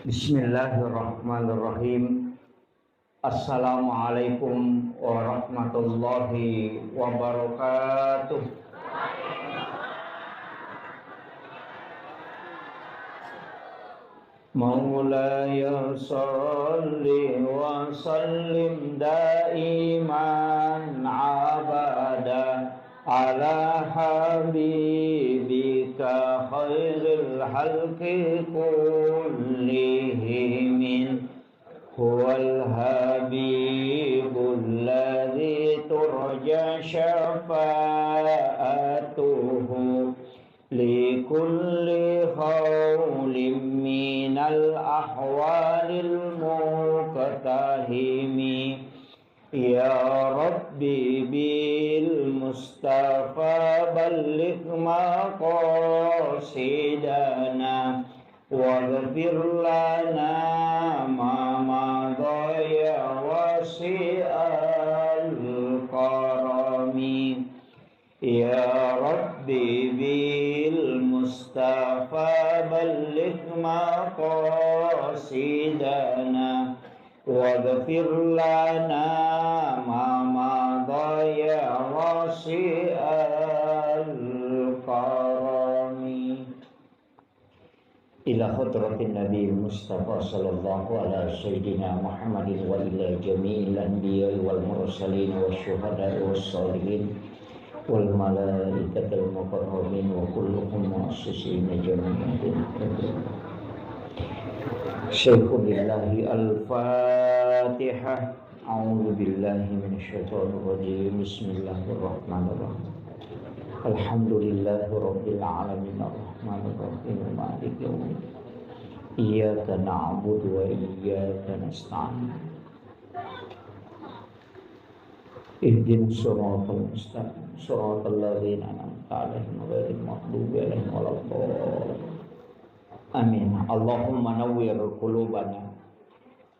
Bismillahirrahmanirrahim. Assalamualaikum warahmatullahi wabarakatuh. Maulaya salli wa sallim daiman abada ala habibika khairil halqi kullihim. Huwal habibul ladzi turja syafa'atuhu likulli khawlim minal ahwalil muqtahimi. Ya Rabbi bil Mustafa balligh maqasidana waghfir lana ma madaya wasi'al karami. Ya Rabbi bil Mustafa balligh maqasidana waghfir lana ma madaya wasi'al karami. Ila hadratin Nabi Mustafa sallallahu ala sayyidina Muhammadin wa ila jami'il anbiya wal mursalin wa syuhada wa salihin wal malaikatil muqarrabin wa kulluhum mu'assisina jami'in. Syaikhunillahi al-Fatihah. A'udzu billahi minasyaitonir rajim. Bismillahirrahmanirrahim. Alhamdulillahi rabbil alamin arrahmanir rahim maliki yaumiddin. Iyyaka na'budu wa iyyaka nasta'in. Ihdinas siratal mustaqim siratal ladzina an'amta 'alaihim ghairil maghdubi 'alaihim waladdallin. Amin. Allahumma nawwir qulubana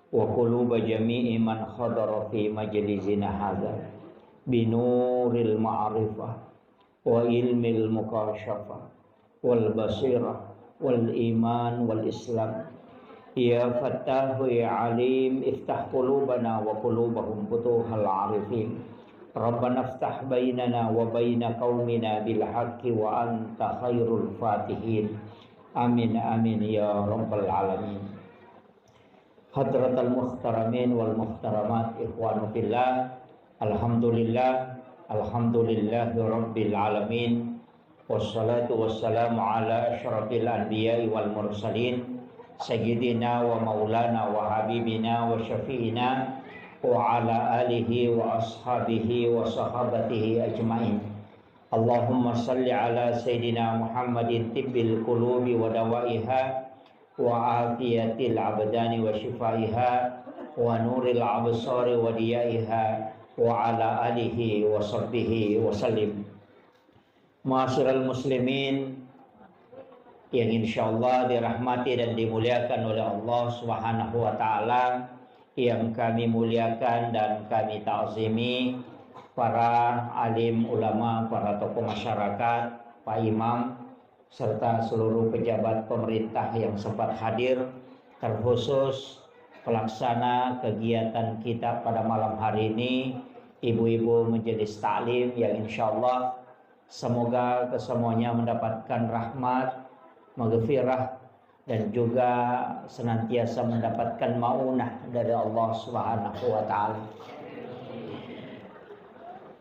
wa quluba jami'i man khadara fi majlisina hadza binuril ma'rifah wa ilmil mukashafah wal basirah wal iman wal islam. Ya Fattahu ya Alim, iftah qulubana wa qulubahum futuhal arifin. Rabbana iftah bainana wa baina qaumina bil haqqi wa anta khairul fatihin. Amin amin ya rabbal alamin. Hadratal muhtaramin wal muhtaramat, ikhwanu fillah. Alhamdulillah, alhamdulillahi rabbil alamin. Wassalatu wassalamu ala asyrafil anbiya'i wal mursalin sayyidina wa maulana wa habibina wa syafi'ina wa ala alihi wa ashabihi wa sahabatihi ajma'in. Allahumma salli ala sayyidina Muhammadin tibbil qulubi wa dawaiha wa afiyatil abdani wa shifaiha wa nuril absari wa diyaiha wa ala alihi wa sahbihi wa sallim. Ma'asyiral muslimin yang insyaallah dirahmati dan dimuliakan oleh Allah Subhanahu wa taala, yang kami muliakan dan kami ta'zimi para alim ulama, para tokoh masyarakat, Pak Imam, serta seluruh pejabat pemerintah yang sempat hadir, terkhusus pelaksana kegiatan kita pada malam hari ini, ibu-ibu majelis taklim yang insyaallah semoga kesemuanya mendapatkan rahmat, maghfirah, dan juga senantiasa mendapatkan maunah dari Allah Subhanahu wa taala.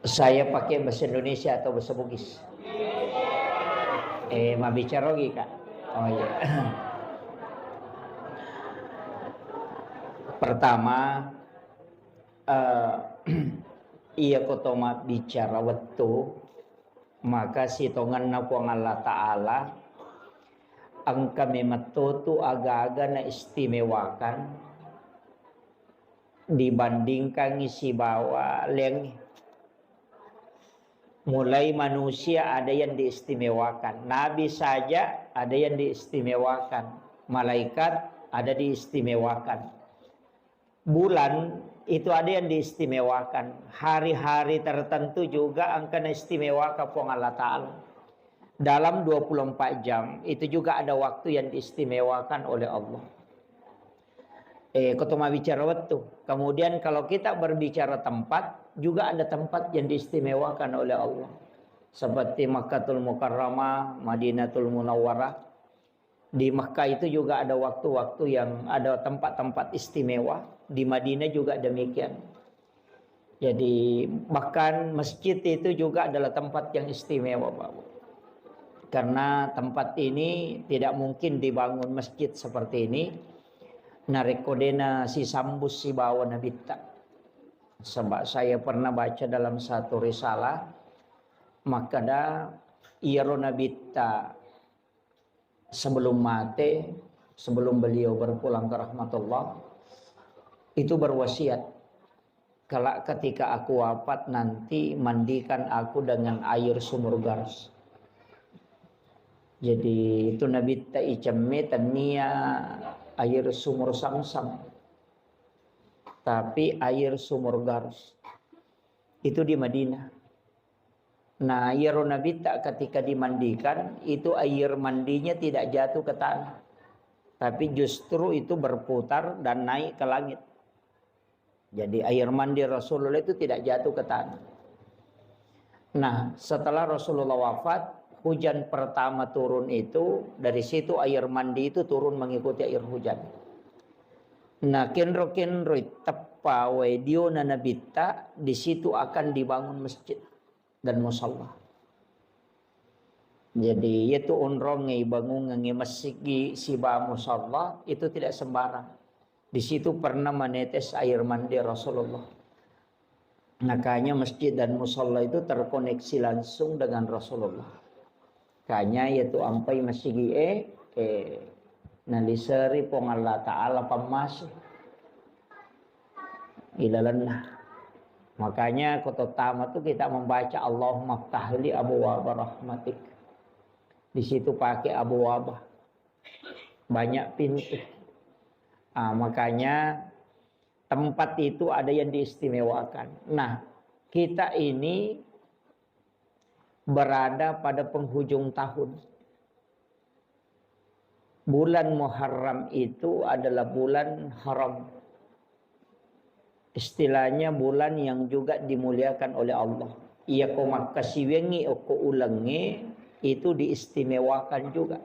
Saya pakai bahasa Indonesia atau bahasa Bugis? Mau bicara lagi Kak? Oh iya. Pertama, iya kotoma bicara waktu, maka sitongan na po Allah Ta'ala ang kami matutu aga-aga na istimewakan dibandingkan isi bawa leng. Mulai manusia ada yang diistimewakan, nabi saja ada yang diistimewakan, malaikat ada diistimewakan, bulan itu ada yang diistimewakan, hari-hari tertentu juga angkana istimewa kapong Allah Ta'ala. dalam 24 jam itu juga ada waktu yang diistimewakan oleh Allah. Kutuma bicara waktu. Kemudian kalau kita berbicara tempat, juga ada tempat yang diistimewakan oleh Allah. Seperti Makkatul Mukarramah, Madinatul Munawwarah. Di Makkah itu juga ada waktu-waktu yang ada tempat-tempat istimewa. Di Madinah juga demikian. Jadi bahkan masjid itu juga adalah tempat yang istimewa, Bapak. Karena tempat ini tidak mungkin dibangun masjid seperti ini. Narekodena si sambus si bawa nabita. Sebab saya pernah baca dalam satu risalah. Maka dah iro nabita sebelum mati, sebelum beliau berpulang ke rahmatullah, itu berwasiat, kalau ketika aku wafat nanti mandikan aku dengan air sumur Gars. Jadi itu Nabi Ta'icamme tania air sumur Samsam, tapi air sumur Gars itu di Madinah. Nah, air Nabi ketika dimandikan itu air mandinya tidak jatuh ke tanah, tapi justru itu berputar dan naik ke langit. Jadi air mandi Rasulullah itu tidak jatuh ke tanah. Nah, setelah Rasulullah wafat, hujan pertama turun itu, dari situ air mandi itu turun mengikuti air hujan. Nah, kenro tepa wediona nabita, di situ akan dibangun masjid dan musalla. Jadi itu unrongi bangun ngi masjid si ba musalla itu tidak sembarang. Di situ pernah menetes air mandi Rasulullah. Makanya masjid dan musalla itu terkoneksi langsung dengan Rasulullah. Kanya yaitu ampai masjid nalisari pong Allah Ta'ala pamasih ilalanah. Makanya kototama itu kita membaca Allahumma ftahli abwaaba rahmatik. Di situ pakai abwaaba, banyak pintu. Makanya tempat itu ada yang diistimewakan. Nah, kita ini berada pada penghujung tahun. Bulan Muharram itu adalah bulan haram. Istilahnya bulan yang juga dimuliakan oleh Allah. Ia ko makasiwengi o ko ulangi itu diistimewakan juga.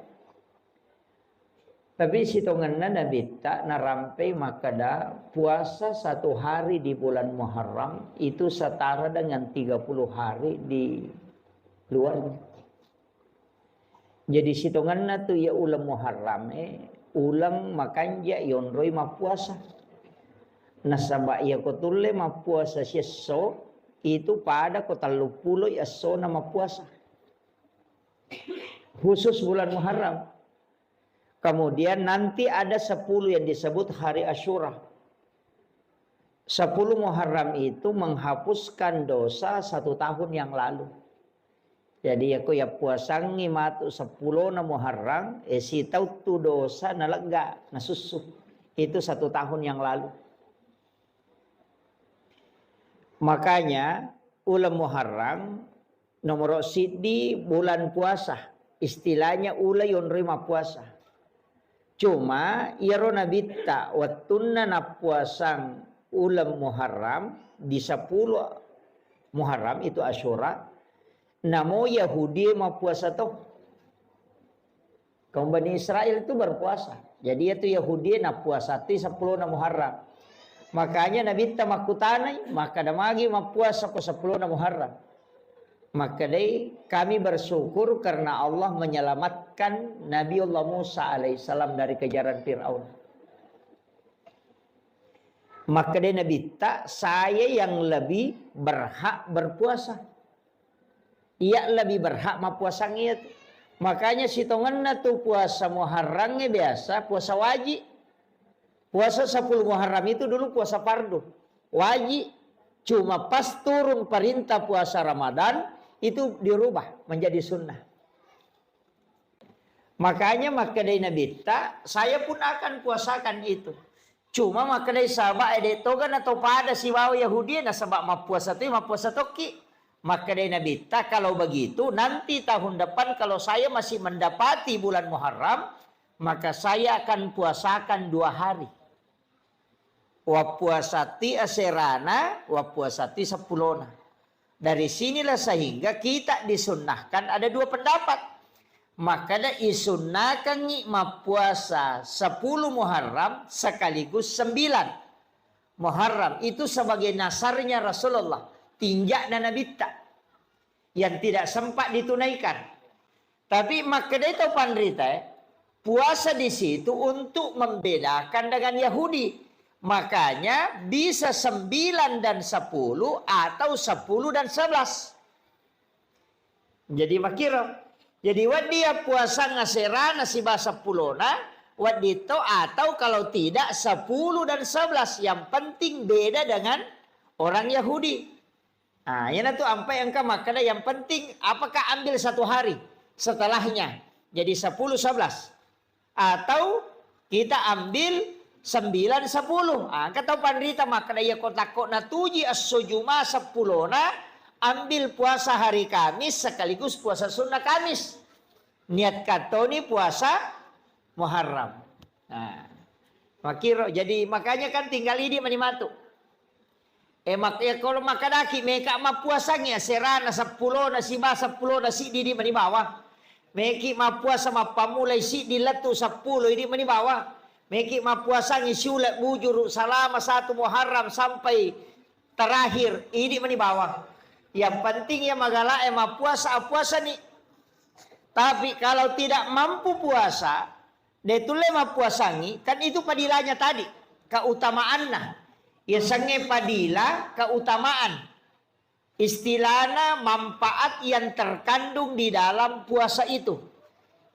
Tapi sitonganna Nabi tak narampai makada puasa 1 hari di bulan Muharram itu setara dengan 30 hari di luarnya. Jadi sitonganna tu ya ulang Muharram ulang makanja yonroi ma puasa. Nasaba ia kotulle ma puasa sieso itu pada ko 30 ya so nama puasa. Khusus bulan Muharram. Kemudian nanti ada 10 yang disebut hari Asyura. 10 Muharram itu menghapuskan dosa 1 tahun yang lalu. Jadi aku ya puasangi matu 10 na Muharram, si tahu tu dosa nalega, nasusu. Itu 1 tahun yang lalu. Makanya ulam Muharram nomor sidi bulan puasa. Istilahnya ula yon rima puasa. Cuma iro nabita watunna na puasang ulam Muharram di 10 Muharram itu Asyura. Namo Yahudi ma puasa toh. Kaum Bani Israel itu berpuasa. Jadi itu Yahudi na puasa ti 10 na Muharram. Makanya Nabi ta makutanay maka damagi ma puasa ko 10 na Muharram. Maka dai kami bersyukur karena Allah menyelamatkan Nabiullah Musa alaihissalam dari kejaran Fir'aun. Maka dai Nabi tak saya yang lebih berhak berpuasa. Ia lebih berhak ma puasa ngit. Makanya sitonganna tu puasa Muharramnya biasa puasa wajib. Puasa 10 Muharram itu dulu puasa fardu. Wajib. Cuma pas turun perintah puasa Ramadan itu dirubah menjadi sunnah. Makanya makadai Nabi tak, saya pun akan puasakan itu. Cuma makadai sahabat edetogan atau pada si bawa Yahudi na sebab ma puasa tu ma puasa toki. Maka dari Nabi, kalau begitu nanti tahun depan kalau saya masih mendapati bulan Muharram, maka saya akan puasakan 2 hari. Wa puasati aserana, wa puasati sepulona. Dari sinilah sehingga kita disunnahkan ada 2 pendapat. Maka dah isunnahkan ngikma puasa 10 Muharram sekaligus 9 Muharram. Itu sebagai nasarnya Rasulullah. Tinjak dan Nabi yang tidak sempat ditunaikan. Tapi maka itu pandrita puasa di situ untuk membedakan dengan Yahudi. Makanya bisa 9 dan 10 atau 10 dan 11. Jadi makira. Jadi wad dia puasa ngasera nasi bahasa pulona, wad itu atau kalau tidak 10 dan 11. Yang penting beda dengan orang Yahudi. Nah, yang itu sampai angka makanya yang penting apakah ambil 1 hari setelahnya jadi 10 11 atau kita ambil 9 10. Ah, kata pandrita makanya ya kotak na tuji as-sujuma 10 ambil puasa hari Kamis sekaligus puasa sunnah Kamis. Niat katoni puasa Muharram. Nah, makiro jadi makanya kan tinggal ini manimatu. Kalau makadaki meka ma puasa ngi serana 10 nasi ba 10 nasi di mani bawah. Meki ma puasa ma pamulai si di letu 10 di mani bawah. Meki ma puasa ngi sulat bujur selama 1 Muharram sampai terakhir ini mani bawah. Yang penting ya magala ma puasa nih. Tapi kalau tidak mampu puasa, detule ma puasa ngi kan itu padilanya tadi, keutamaannya. Ya sange padila keutamaan. Istilahnya manfaat yang terkandung di dalam puasa itu.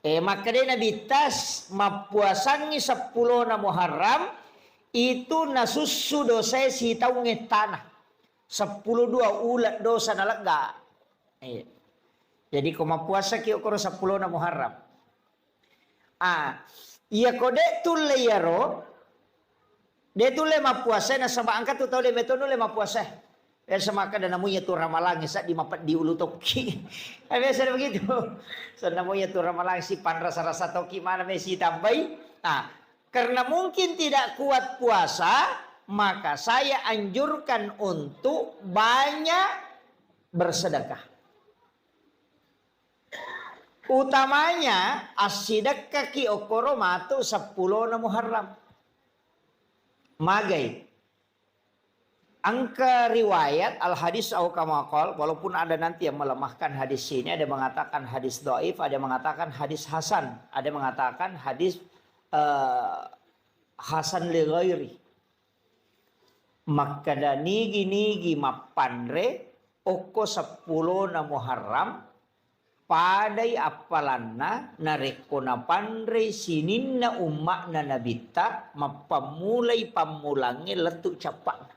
Maka dia Nabi tas mapuasangi 10 na Muharram itu nasussu dosa si taunge tanah. 10 2 ulat dosa nalaga. Jadi kau mapuasa ki okoro 10 na Muharram. Iya kode tulle yaro. Dia tu lema puasa na sama angkat tu tahu dia betul lema puasa. Ya sama kada namanya tu ramalang sa di mapat di ulu toki. Biasa begitu. So namanya tu ramalang si pan rasa-rasa toki mana mesi tambai. Karena mungkin tidak kuat puasa, maka saya anjurkan untuk banyak bersedekah. Utamanya as-sidaqah ki okoro matu 10 na Muharram. Magai. Angka riwayat al-hadis au kama qol, walaupun ada nanti yang melemahkan hadis ini, ada mengatakan hadis dhaif, ada mengatakan hadis hasan, ada mengatakan hadis hasan li ghairi. Maka nigi mapandre oko 10 na Muharram padai apalanna narekona pandre sininna ummakna nabita mapamulai pamulangi letuk capak.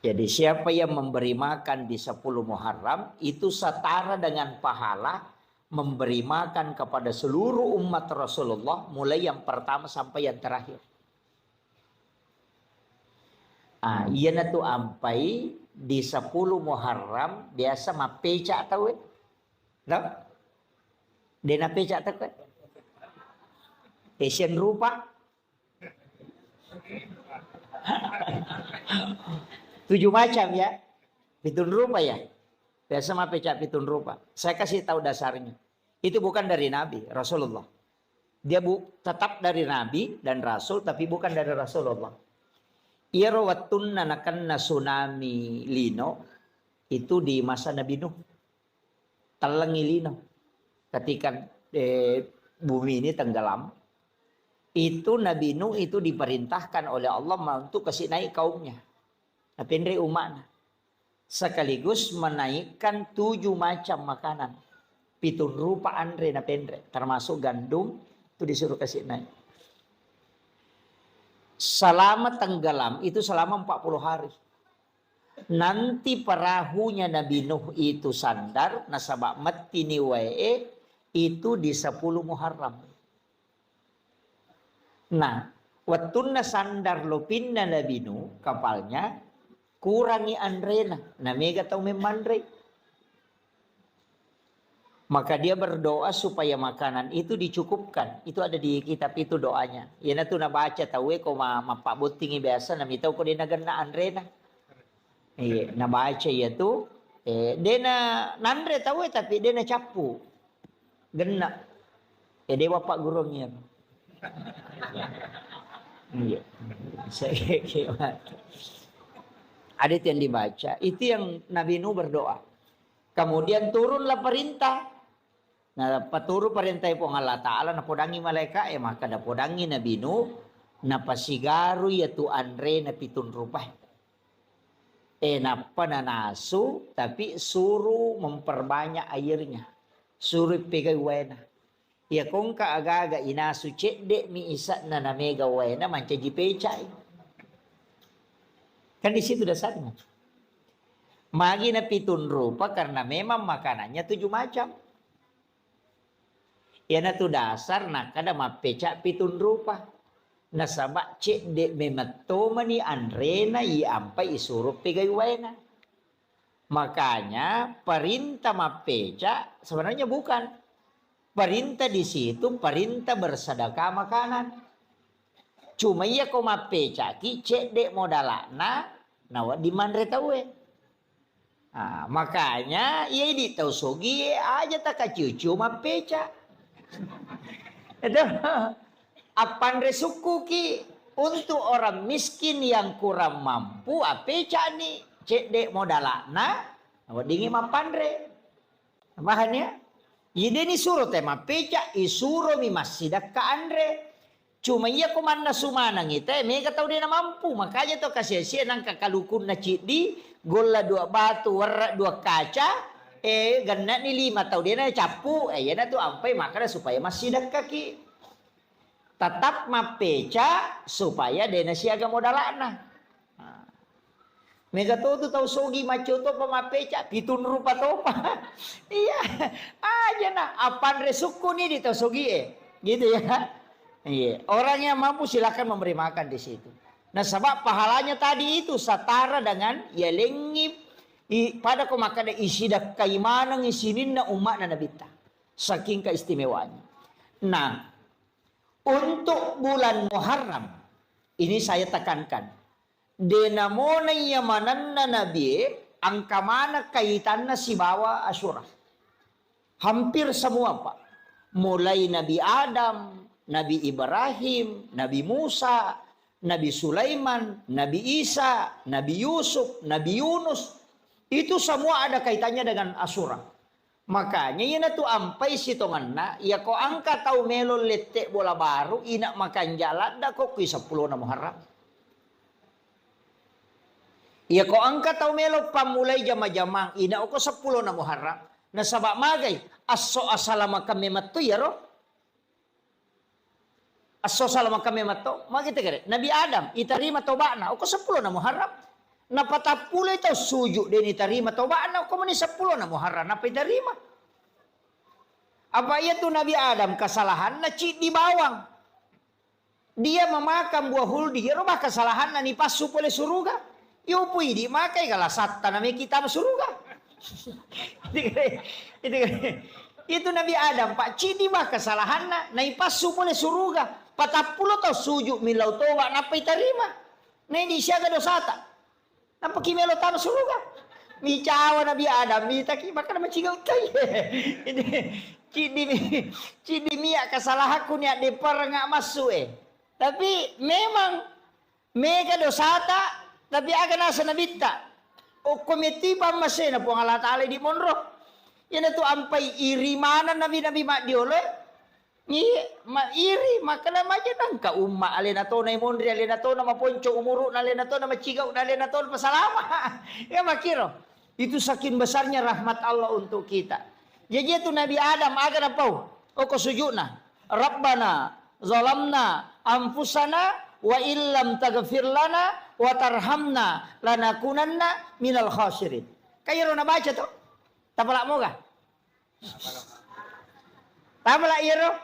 Jadi siapa yang memberi makan di 10 Muharram itu setara dengan pahala memberi makan kepada seluruh umat Rasulullah mulai yang pertama sampai yang terakhir. Iya na tu ampai di 10 Muharram biasa mapeca tahu no? Dena peca tahu Asian rupa 7 macam ya pitun rupa ya biasa mapeca pitun rupa. Saya kasih tahu dasarnya itu bukan dari Nabi Rasulullah, dia tetap dari Nabi dan Rasul tapi bukan dari Rasulullah. Irawatun nanakan tsunami lino itu di masa Nabi Nuh. Talangi lino. Ketika bumi ini tenggelam, itu Nabi Nuh itu diperintahkan oleh Allah untuk kasih naik kaumnya. Napendre umatnya. Sekaligus menaikkan 7 macam makanan. Pitun rupa andre napendre. Termasuk gandum itu disuruh kasih naik. Selama tenggelam itu selama 40 hari. Nanti perahunya Nabi Nuh itu sandar nasabak mati ni wae itu di 10 Muharram. Nah, watunna sandar lopinna Nabi Nuh kapalnya kurangi andrena, namega tau memandre. Maka dia berdoa supaya makanan itu dicukupkan. Itu ada di kitab itu doanya. Yana tuh na baca tahu ko mapak butingi biasa nami tahu ko dia na andrena. Iya, na baca ya tuh. Dia na nandre tahu tapi dia na capu. Gena. Dia bapak gurungnya. Iya. Ada itu yang dibaca. Itu yang Nabi Nuh berdoa. Kemudian turunlah perintah. Nah, paturu perintah po ng Allah Ta'ala na podangi malaikat, maka na podangi Nabi Nuh na pasigaru yaitu andre na 7 rupa. Na pananaso, tapi suruh memperbanyak airnya. Suruh pegay wena. Ya kung kaagaga inasu cedek mi isa na namega wena manca jipecay. Kan di situ dasarnya. Magi na 7 rupa karena memang makanannya 7 macam. Yana tu dasar nak kada mapecak 7 rupa. Nasabak cek dek memato mani andrena i ampai isuruh pegai wena. Makanya perintah mapecak sebenarnya bukan. Perintah di situ perintah bersedekah makanan. Cuma iya ko mapecak ki cek dek modalana nawa di mandre tawe. Nah, makanya iya di tau sogi aja tak cucu mapecak. Itu apan resuku ki untuk orang miskin yang kurang mampu apecak nih cek dek modalana dingi mapandre mahannya ide ni suruh tema pecak isuro mi masjidak ka andre cuma iya komanda sumana ngita mega tau dia na mampu makanya to kasih nang kakalukun na cidi gola 2 batu warra 2 kaca ganna ni 5 tau dia na capu yana tu ampai makanya supaya masjidak kaki tetap mapeca supaya dia na siaga modalana mega tu tau sogi maco to pamapeca 7 rupa to pa iya aja na apan resuku ni di tau sogi gitu ya iya orang yang mampu silakan memberi makan di situ nah sebab pahalanya tadi itu setara dengan ya lengip pada ko makada isidak kaimanang isinin na umat na nabita saking keistimewanya. Nah untuk bulan Muharram ini saya tekankan denamona yamanan na nabi angka mana kaitannya si bawa Asyura hampir semua pak mulai Nabi Adam, Nabi Ibrahim, Nabi Musa, Nabi Sulaiman, Nabi Isa, Nabi Yusuf, Nabi Yunus itu semua ada kaitannya dengan Asyura. Makanya ina tu ampai sitongan na ya ko angka tau melo lete bola baru ina makan jalan da ko kui 10 na Muharram. Ya ko angka tau melo pamulai jama-jama ina ko 10 na Muharram. Na sabak magay asso asalama kami matto ya ro. Asso salama kami matto magite kare Nabi Adam itarima tobana ko 10 na Muharram. Napatapulay tau sujuk din itarima toba na ko man 10 na Muharram napay tarima. Apa iya tu Nabi Adam kesalahan na di bawang. Dia memakan buah huldi, ya robah kesalahan na ni pasu pole suruga. Yo pui di makai kala satta na kita suruga. Itu Nabi Adam pak cidi bah kesalahan na ipasu pole suruga. Patapulo tau sujuk milau toba napay tarima. Na hindi siya ga dosata. Napakimelo tama suruga. Mi cawa Nabi Adam, mi taki maka naman cigaw tayo. Cidi miya kasalahan ko niya de para nga masu Tapi memang mega dosata, tapi aga nasa nabita. O komiti pa masena po ang Allah Ta'ala di monro. Yan na to ampay irimanan nabi mak diole. Ni iri makala maja nang ka umma alin ato na imondri alin ato na maponcho umuru na alin ato na macigaw na alin ato na pasalama ya makiro itu saking besarnya rahmat Allah untuk kita jadi itu Nabi Adam aga na pau o ko sujudna Rabbana zalamna anfusana wa illam taghfir lana wa tarhamna lanakunanna minal khasirin kayo na baca to tapala mo ga tapala iro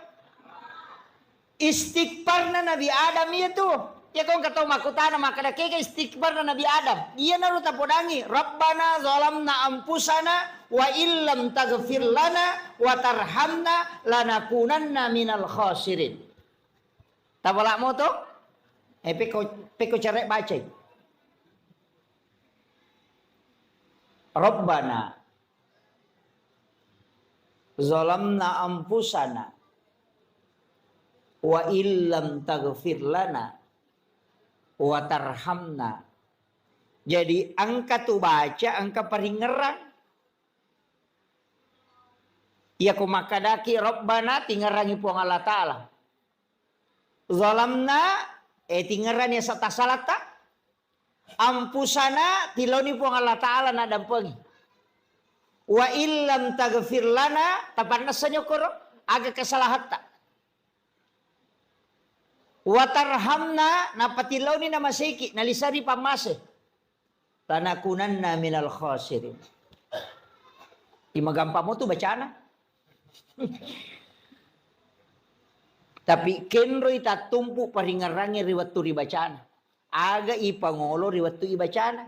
istighfar na Nabi Adam itu Ya kau kata makutana maka dah keke istighfar na Nabi Adam. Dia naru tapodangi. Rabbana zalamna ampusana wa illam taghfir lana wa tarhamna lanakunanna minal khasirin. Tapolak mo to? Peko cara baca. Rabbana zalamna ampusana wa illam taghfir lana wa tarhamna. Jadi angka tu baca angka paringerang. Ya ku makadaki Rabbana tingerangi puang Allah Ta'ala. Zalamna tingerani sa tasalata. Ampusana tiloni puang Allah Ta'ala na dampengi. Wa illam taghfir lana tapan nasanya koro aga kesalahatta. Wa tarhamna napatilaw ni na masiki nalisari pamase. Lanakunanna minal khasirin. Imagampa mo tu bacana. Tapi kenro ita tumpu paringarangi riwat tu ribacana. Aga ipangolo riwat tu ibacana.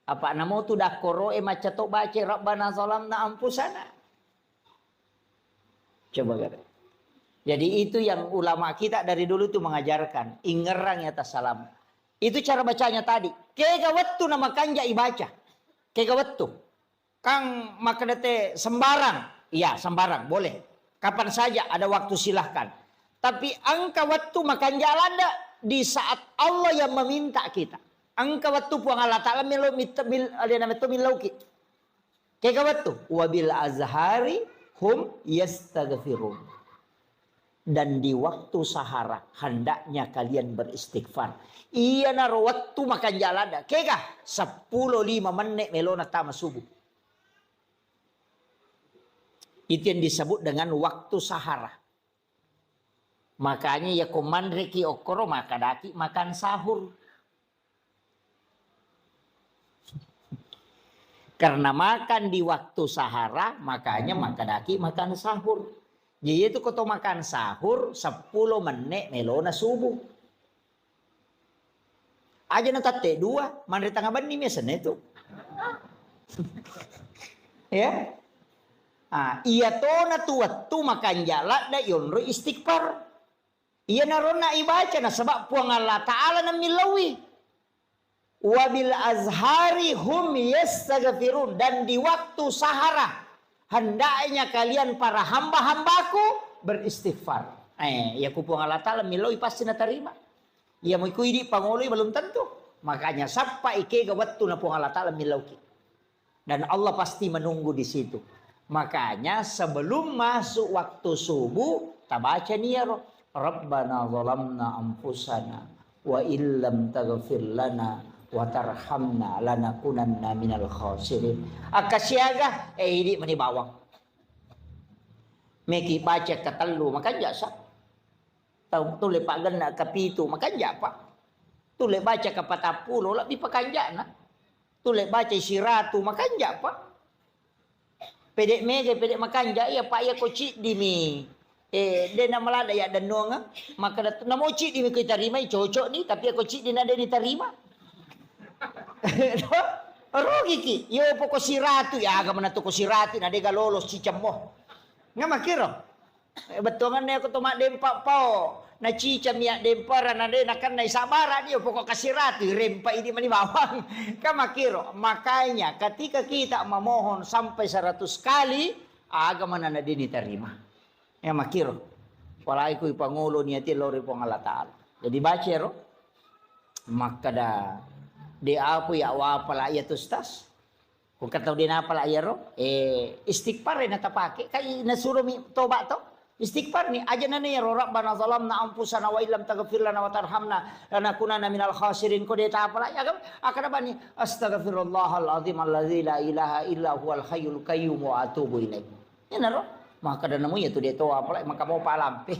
Apa namo tu dah koro maca to baca Rabbana zalamna ampusana. Coba kata. Jadi itu yang ulama kita dari dulu tu mengajarkan. Ingerang ya salam. Itu cara bacanya tadi. Kegawat tu nama kanja ibaca. Kegawat tu. Kang makadate sembarang. Iya sembarang boleh. Kapan saja ada waktu silahkan. Tapi angka waktu makan jalan di saat Allah yang meminta kita. Angka waktu puang Allah Ta'ala milauki. Kaya waktu. Wabil azhari hum yastaghfirun. Dan di waktu sahara hendaknya kalian beristighfar. Iya naro waktu makan jalan dah. Kaya 10-5 menit melona tama subuh. Itu yang disebut dengan waktu sahara. Makanya ya komandreki okoro makadaki makan sahur. Karena makan di waktu sahara makanya makadaki makan sahur. Jadi itu koto makan sahur 10 menit melona subuh. Aja na tate 2 mandre tangga bani misalnya itu. Ya. Iya to na tuwat tu makan jalan da yonro istighfar. Iya narona ibaca na sebab puang Allah Ta'ala na milawi. Wabil azhari hum yastaghfirun. Dan di waktu sahara hendaknya kalian para hamba-hambaku beristighfar. Ya ku puang Allah Ta'ala milawi pasti na terima. Ya mau ikui pangoloi belum tentu. Makanya sampai ike waktu na puang Allah Ta'ala milauki. Dan Allah pasti menunggu di situ. Makanya sebelum masuk waktu subuh, kita baca niyaro. Rabbana zalamna anfusana wa illam taghfir lana wa tarhamna lanakunanna minal khasirin. Akasyaga ini mani bawang. Meki baca ketelu makan jasa. Tahu tule pak gena kapitu makan japa. Tule baca ke 40 lebih pakanjana. Tule baca siratu makan japa. Pedek mege pedek makan ja ya pak ya koci di mi dia nama lada ya dan nonga maka dat namo ci di mi kita terima cocok ni tapi aku ci di nada diterima. Rugi ki yo poko siratu ya aga mana to ko siratu nade ga lolos ci cemoh. Ngama kiro. Betongan ne aku to mak dempak pao na cica miak dempara nade nakan nai sabara dia pokok kasiratu rempa ini mani bawang. Kama kiro. Makanya ketika kita memohon sampai 100 kali agama nana diterima. Ya makiro. Walai ku pangulo niati lori pong Allah Ta'ala. Jadi baca ro. Maka dah di apa ya wa pala ya tustas. Kung kataw din apa la ya ro istighfar na tapake kay nasuro mi toba to. Istighfar ni aja na niya Rabbana zalamna anfusana wa illam taghfir lana wa tarhamna lanakunanna minal khasirin ko deta pala ya akada bani astaghfirullahal azim allazi la ilaha illa huwal hayyul qayyum wa atubu ilaih. Ya naro maka dan namu ya tu deto pala maka mau palampe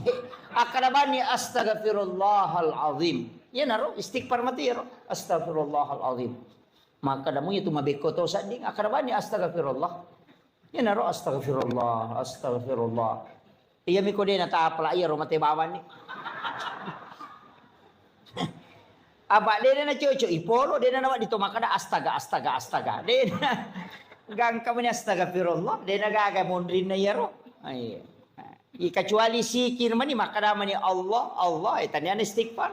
akada bani astaghfirullahal azim. Ya naro istighfar mati ya astaghfirullahal azim. Maka damu ya tu mabeko to sading akada bani astaghfirullah. Ya naro astaghfirullah astaghfirullah. Iya miko din na tapala iya romate bawan ni. Abak dia na cucu ipolo dia na nawat dito makada astaga. Dia na gang kami astagfirullah dia na gaga mondrin na yaro. Ay. Kecuali sikir mani makada mani Allah tanya istighfar.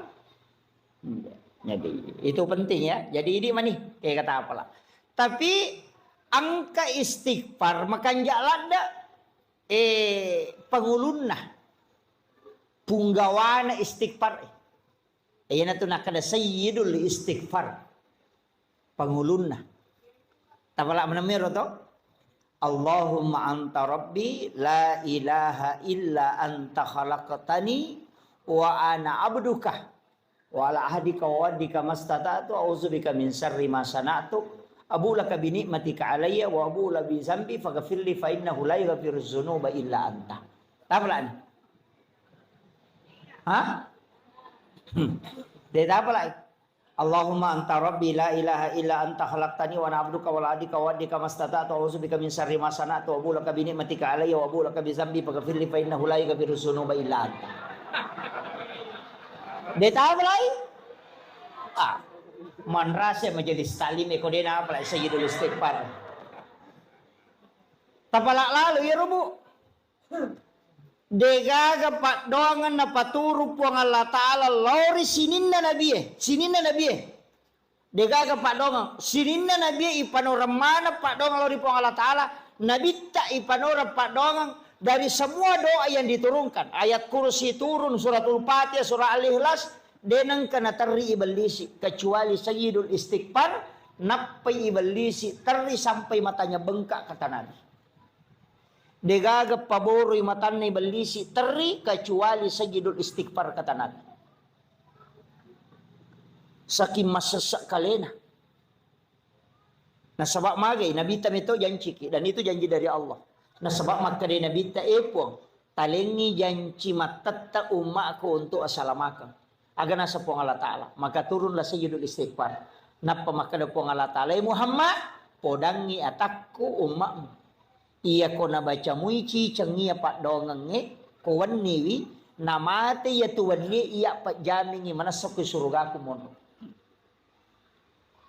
Jadi itu penting ya. Jadi ini mani kayak kata apalah. Tapi angka istighfar makan jalada pangulunna punggawana istighfar. Ayan na ito nakada sayyidul istighfar. Pangulunna. Tapala manamiro to? Allahumma anta rabbi la ilaha illa anta khalaqtani wa ana abduka wa ala ahdika wa waddika mastata'tu a'udzubika min syarri ma sana'tu abu laka bi ni'matika alayya wa abu la bi zambi faghfirli fa innahu la yaghfiru dzunuba illa anta. Tapala ni. Hah? Dia apa lagi? Allahumma anta rabbi la ilaha illa anta khalaqtani wa ana abduka wa la adika wa adika mastata'tu a'udzubika min syarri ma sana'tu wa abu laka bi ni'matika alayya wa abu laka bi zambi faghfirli fa innahu la yaghfiru dzunuba illa anta. Dia apa lagi? Man rasa majelis talim ko din apa lagi sayyidul istighfar. Tapalak lalu ya rubu. Degaga pak dongan na paturu puang Allah Ta'ala lori sininna nabiye. Degaga pak dongan sininna nabiye ipanora mana pak dongan lori puang Allah Ta'ala. Nabi tak ipanora pak dongan dari semua doa yang diturunkan. Ayat kursi turun, suratul Fatihah, surah Al-Ikhlas. Denang kena teri ibalisi. Kecuali sayyidul istighfar. Napai ibalisi teri sampai matanya bengkak kata Nabi. Degaga paboro matanay balisi teri kecuali sayyidul istighfar kata Nabi. Saking masasak kalena. Nah sebab magai Nabi tam itu janji dan itu janji dari Allah. Nah sebab maka dari Nabi ta epong talengi janji matatta umatku untuk assalamakan. Agar nasa pong Allah Ta'ala. Maka turunlah sayyidul istighfar. Napa maka da pong Allah Ta'ala Muhammad podangi atakku umatmu. Iya ko na baca muici cengia pak dongange ko wanniwi namate ya tuwanni iya pak jamingi manasok ke surga ku mono.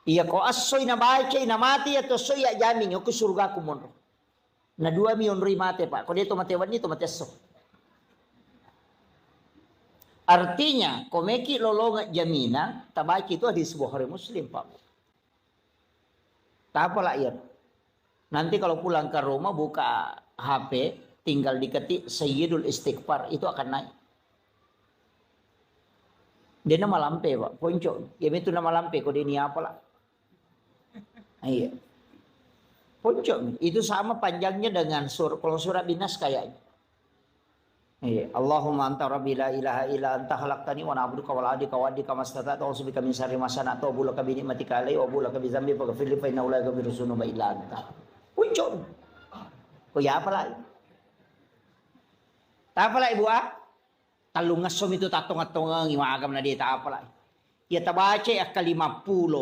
Iya ko asoy na baca namate ya to soy ya jamingi ku surga ku mono. Na dua mion mate pak. Ko dito mate wanni to mate sok. Artinya komeki lolonga jamina tabaki itu hadis Bukhari Muslim pak. Tak apalah iya. Nanti kalau pulang ke rumah buka HP, tinggal diketik sayyidul istighfar, itu akan naik. Dia nama lampe pak, ponco. Ya itu nama lampe, kok dia ini apalah. Iya. Ponco, itu sama panjangnya dengan kalau surah Binas kayaknya. Iya. Allahumma anta rabbi la ilaha illa anta khalaqtani wa ana abduka wa la adika wa adika mastata'tu a'udzubika min syarri ma sana'tu wa bulaka bi ni'matika alayya wa bulaka bi dzambi faghfirli fa innahu la yaghfiru dzunuba illa anta. Puncuk. Kau ya apa lagi? Tak apa lagi buat? Kalau ngasom itu tak tongat-tongang agam na dia tak apa lagi. Ya tabaca ya ke-50.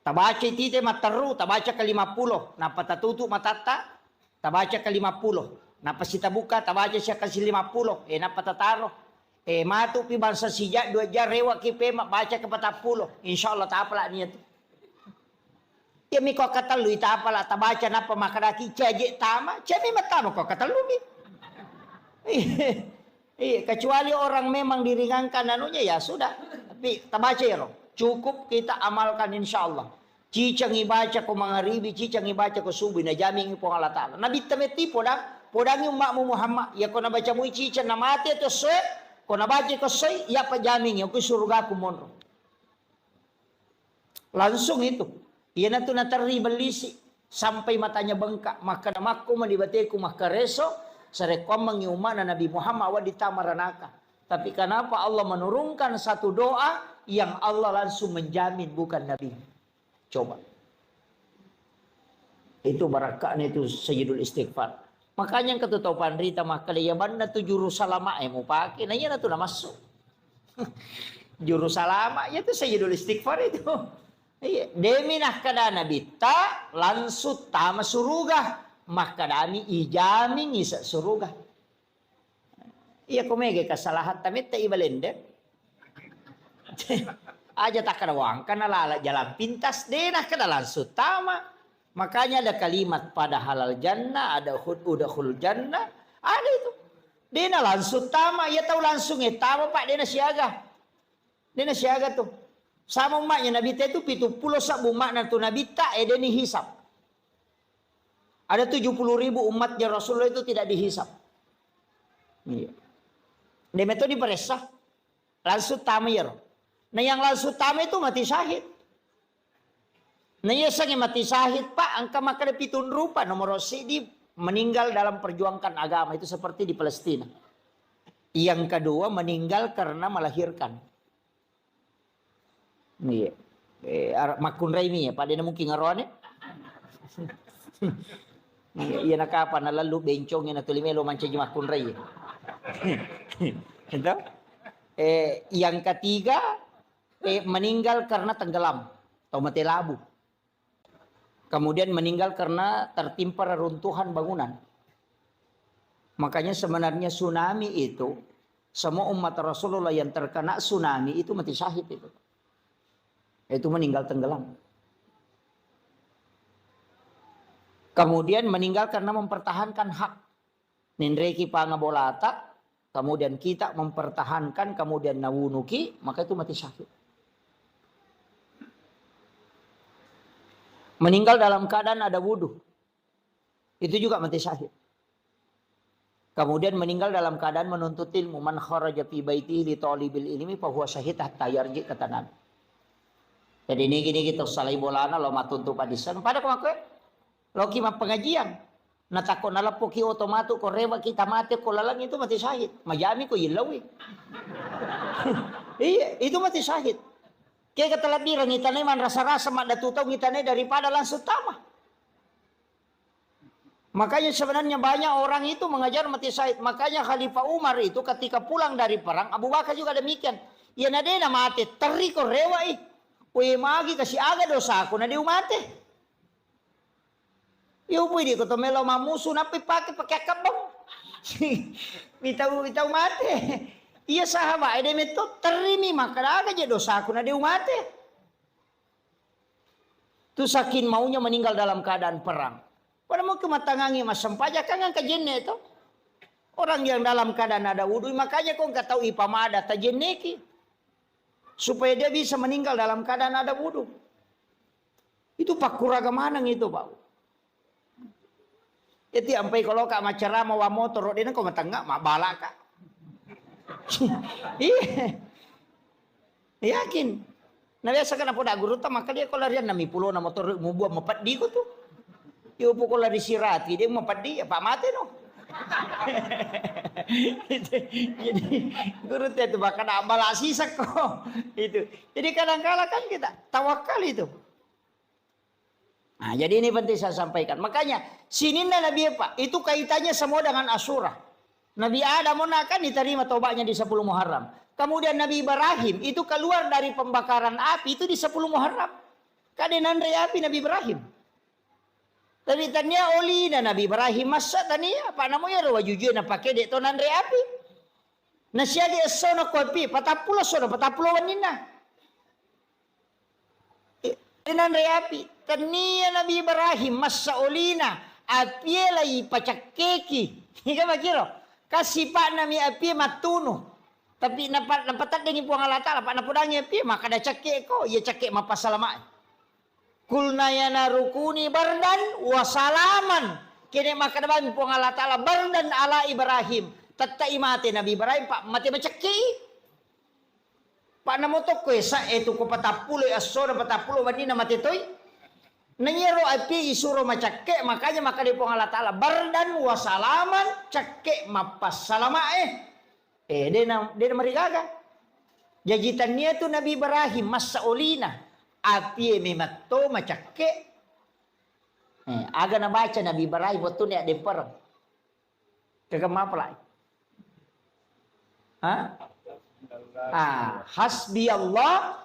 Tabaca tite mataru, tabaca ke-50. Napa tatutu matata? Tabaca ke-50. Napa sita buka, tabaca siya ke-50. Napa tataro? Matu pi bangsa sijak 2 jar rewa kipe baca ke-40. Insyaallah tak apa lagi niya tu. Ya mi ko katalu ita pala tabaca napa makaraki caje tama, cemi matano ko katalu mi. Kecuali orang memang diringankan anunya ya sudah. Tapi tabaca ya cukup kita amalkan insyaallah. Cicang ibaca ko mangaribi, cicang ibaca ko subuh na jamin po Allah Ta'ala. Nabi tameti podang yung makmu Muhammad. Ya ko nabaca mo cicang na mati to soy, ko nabaca ko soy, ya pa jamin ko surga ko monro. Langsung itu. Iyan na ito natari balisi sampai matanya bengkak. Maka namakku manibatiku maka reso sa rekwam mangiuman na Nabi Muhammad wa ditamaranaka. Tapi kenapa Allah menurunkan satu doa yang Allah langsung menjamin bukan Nabi? Coba. Itu barakahnya itu sayyidul istighfar. Makanya yang ketutupan rita maka liyaban na tu juru salama mau pakai. Nah iya na tu na masuk. Juru salama ya itu sayyidul istighfar itu. Iya, demi nak kada Nabi ta langsung tama suruga maka dami ijami ngisa suruga. Iya komege kasalahan tamit ta ibalende. aja tak kada wang kana lala jalan pintas denah kada langsung tama. Makanya ada kalimat pada halal jannah, ada udkhul jannah, ada itu. Dena langsung tama, ia tahu langsung tama Pak, dena siaga. Dena siaga tuh. Sama umatnya Nabi itu 70 sabu makna tuh Nabi tak deni hisap. Ada 70.000 umatnya Rasulullah itu tidak dihisap. Iya. Demi itu diperesah. Langsung tamir. Nah yang langsung tamir itu mati syahid. Nah ya sange mati syahid Pak. Angka maka pitun rupa nomor di meninggal dalam perjuangkan agama. Itu seperti di Palestina. Yang kedua meninggal karena melahirkan. Iya. Makun Raimi ya. Pak dia mungkin ngaruannya. Iya nak apa na lalu bencong na tulimelo manca makun Rai. Itu. Yang ketiga meninggal karena tenggelam atau mati labu. Kemudian meninggal karena tertimpa reruntuhan bangunan. Makanya sebenarnya tsunami itu semua umat Rasulullah yang terkena tsunami itu mati syahid itu. Itu meninggal tenggelam. Kemudian meninggal karena mempertahankan hak. Nindreki pangabolata. Kemudian kita mempertahankan. Kemudian nawunuki. Maka itu mati syahid. Meninggal dalam keadaan ada wudhu. Itu juga mati syahid. Kemudian meninggal dalam keadaan menuntut ilmu. Man kharaja fi baitihi li talibil ilmi fahuwa syahid hatta yarji kata Nabi. Jadi ini gini kita salai bolana lo matuntu padisan. Pada kemakai lo kima pengajian. Natakon nalapo ki otomatu ko rewa kita mati ko lalang itu mati syahid. Majami ko yilawi. Iya, itu mati syahid. Kaya kata labirang ngitane man rasa-rasa mak datutaw ngitane daripada langsung tama. Makanya sebenarnya banyak orang itu mengajar mati syahid. Makanya Khalifah Umar itu ketika pulang dari perang, Abu Bakar juga demikian. Ya nadena mati, teri ko rewa Uy magi kasi aga dosa ako na di umate. Yung pwede ko to melo mamuso na pakai kabang. Bitaw mate. Iya sahaba ay demito terimi makaraga je dosa ako na di umate. Tu sakin maunya meninggal dalam keadaan perang. Pada mau kematangangi mas sempaja kangen kajenne itu. Orang yang dalam keadaan ada wudhu makanya kau nggak tahu ipamada tajenneki. Supaya dia bisa meninggal dalam keadaan ada wudhu. Itu pakuraga manang itu Pak. Jadi sampai kalau kak macerama wa motor dia kau matangga mak bala kak. Iya. Yakin. Nah biasa kan apa dah guru tak maka dia kalau larian nami pulau na motor mau buat mepat di tuh. Dia pukul lari sirati dia mepat di Pak mati no. Jadi guru itu bahkan amal asisak kok itu. Jadi kadang-kala kan kita tawakal itu. Nah, jadi ini penting saya sampaikan. Makanya sininna Nabi Pak itu kaitannya semua dengan Asyura. Nabi Adam kan diterima tobatnya di 10 Muharram. Kemudian Nabi Ibrahim itu keluar dari pembakaran api itu di 10 Muharram. Kadenan api Nabi Ibrahim. Tapi tanya oli na Nabi Ibrahim masa tania apa namanya rawa jujur na pakai dek tonan api. Nasya di esona kopi patapulo sono patapulo wanina. Tonan api tania Nabi Ibrahim masa olina api lagi pacak keki. Hingga makiro kasih pak nami api matuno. Tapi nampatat dengan puang Allah Ta'ala pak napudangnya api maka ada cakek ko ia cakek mapasalama. Kulna yana rukuni bardan wasalaman. Kini maka naman po Allah Ta'ala bardan ala Ibrahim. Tatta imate Nabi Ibrahim pak mati macaki. Pak namotok ko sa eto ko patapulo asoro patapulo wadi na matitoy. Nanyero api isuro macake makanya maka di po Allah Ta'ala bardan wasalaman cake mapasalama dia marigaga. Jajitan niya tu Nabi Ibrahim masa olina. Api memato macake. Aga na baca Nabi Ibrahim waktu ni ada perang. Kagam apa lah? Hasbi Allah,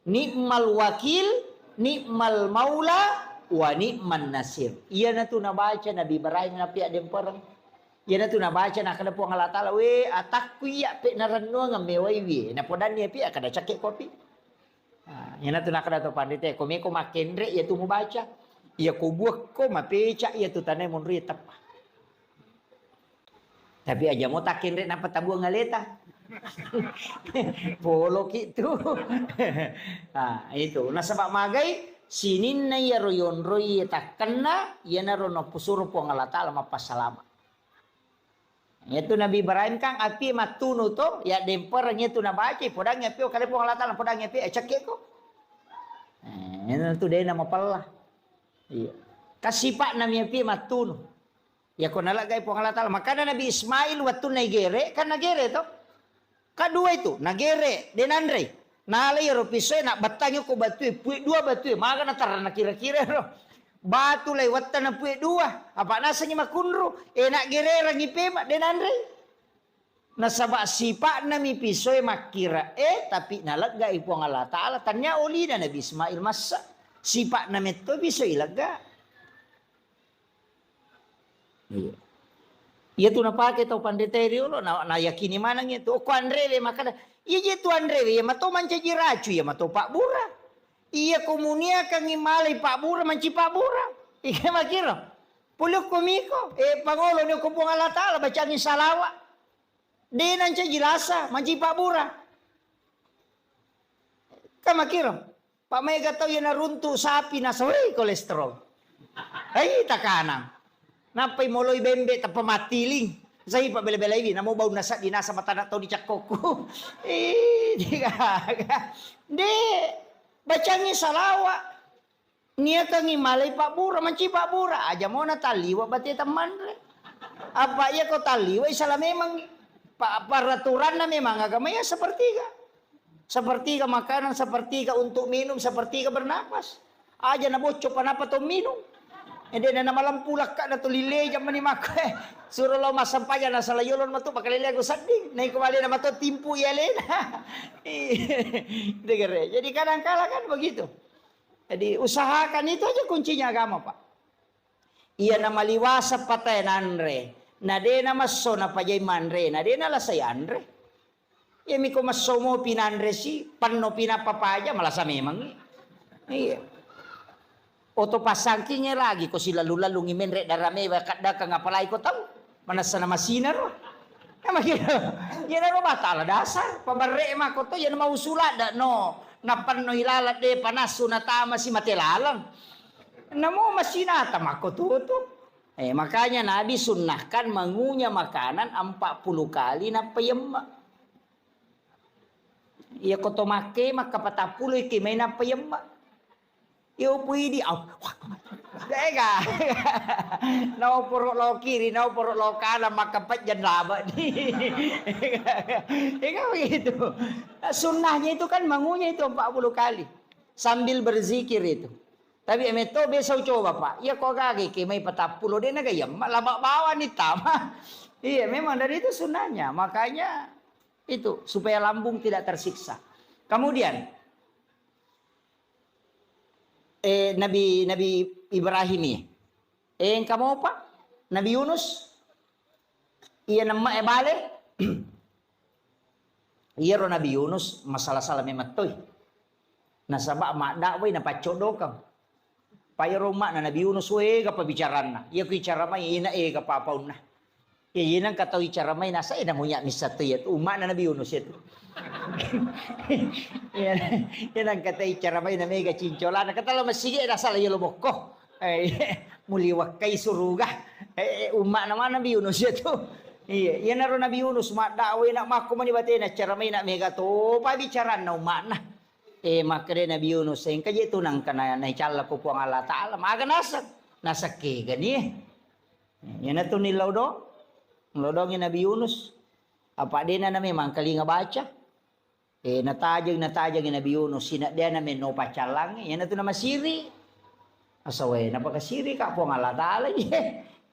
ni'mal wakil, ni'mal maula, wa ni'man nasir. Iya na tu na baca Nabi Ibrahim na pi ada perang. Iya na tu na baca na kada po Allah Ta'ala we atakku ya pe na ranno ngame we na podan ni pi akada cake kopi. Yana tu nak ada tu pandite ko me ko makendre ya tu mau baca. Ya ko buah ko mapeca ya tu tanai mun ri tap. Tapi aja mau takendre napa tabu ngaleta. Polo gitu. Itu. Nah sebab magai sinin na ya royon roy tak kena ya na rono pusuru po Allah Ta'ala mapasalama. Itu Nabi Ibrahim kang api matunu to ya dempernya tu na baca podang api kali po Allah Ta'ala podang api cek ko. Itu dia nama pala. Iya. Kasih pak namanya api matunu. Ya ko nalagay po Allah Ta'ala. Makanya Nabi Ismail waktu nagere kan nagere to. Kedua itu nagere denandre. Nalai ropisoy nak batangnya ko batu puik dua batu maka na tarana kira-kira ro. Batu lewat tanah puik dua. Apa nasanya makunro nak gerera ngipe mak denandre. Nasaba sipak nami pisoy makira tapi nalagga ipo Allah Ta'ala tanya oli na Nabi Ismail masa sipak nami to pisoy laga. Iya. Iya tu napake tau pandeteri lo na yakini mana gitu. Ko Andre maka iya je tu Andre ya mato manca jiracu ya mato Pak Bura. Iya komunia kang imalay Pak Bura manci Pak Bura. Ika makiro. Puluk komiko pangolo ni ko pong Allah Ta'ala bacaan salawa. Di nanca jilasa manci Pak Bura. Kamakiro. Pak Mega tau ya naruntu sapi na soy kolesterol. Ay takanang. Napay moloy bembe ta pamatiling. Say pa bela-bela ini namo bau nasa dinasa mata na to di cakoko. Di bacanya salawa. Nia kang imalay Pak Bura manci Pak Bura aja mo na taliwa bati teman re. Apa ya ko taliwa isala memang peraturan na memang agamanya sepertiga. Sepertiga makanan, sepertiga untuk minum, sepertiga bernapas. Aja na bocok panapa to minum. Ede na malam pulak ka na to lile jam mani makai. Suruh lo masampaya na salayolon matu pakalile aku sading. Nai kembali nama to timpu ya lena. Jadi kadang-kala kan begitu. Jadi usahakan itu aja kuncinya agama Pak. Iya nama liwasa patay nanre. Nade nama so na pajay manre. Nade na lasay andre. Ya miko masomo pinanre si panno pinapapaja malasa memang. Iya. Oto pasangkingnya lagi ko sila lalu ngimenre darame kada ka ngapalay ko taw manasa na masinar ya na batala dasar pabarre ma ko to yan mausula da no napanno ilalat de panaso na tama si matelalang namo masinata mako tuto makanya Nabi sunnahkan mengunyah makanan 40 kali na payemma iya ko to make makapatapulo iki may na payemma. Yo pwede Teka. Nau puruk lo kiri, nau puruk lo kanan makapat jan laba di. Ika begitu. Sunnahnya itu kan mengunyah itu 40 kali sambil berzikir itu. Tapi emeto besok coba Pak. Ya kok kaki kemai 40 dia naga ya labak bawa nih tama. Iya memang dari itu sunnahnya. Makanya itu supaya lambung tidak tersiksa. Kemudian Nabi Ibrahim ya. Yang kamu apa? Nabi Yunus. Iya nama balik. Iya ro Nabi Yunus masalah salah mematoy. Nasaba mak dakway na pacodokang. Payro mak na Nabi Yunus we ka pabicaran na. Iya ko icara may ina ka papaw na. Iya nang kataw icara may nasa ina mo nya misato yet umak na Nabi Yunus ito. Yan ang katay charamay na mega chinchola na katala masige na sala yelo bokko muliwak kay suruga umma naman Nabi Yunus ito yan na ron Nabi Yunus dawe na mako man ibate na charamay na mega to pabicaran na umma na makre Nabi Yunus ang kaya ito nang kana na ichala ko po ang Allah Ta'ala maaga nasa ke gani yan na to nilaw do lodong Nabi Yunus apa din na memang kali nga baca natajag yung Nabi Yunus sinadya namin no pacalang yan na ito na masiri asaway napakasiri ka po ang Allah Ta'ala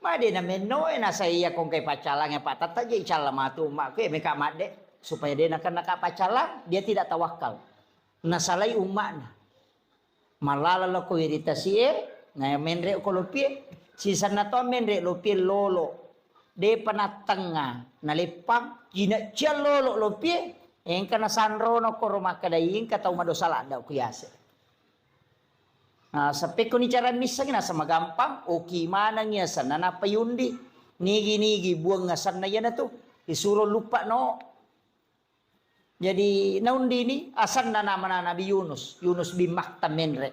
madi namin no nasa iya kung kay pacalang yung patatadya ichala matuma ko may kamade supaya dia nakapacalang dia tidak tawakal nasalay umma na malalala ko iritasi na menre ko lupie sisan na to menre lupie lolo de panatanga nalipang gina lolo lupie Engka na sanrono ko rumah kadaing katau madosala daw kuyase. Nah, sampai ko ni cara misa na sa magampang oki manang ya sana na payundi. Nigi buang ngasan na yan na to. Isuro lupa no. Jadi naundi ni asan na naman na Nabi Yunus. Yunus bin Maktamen re.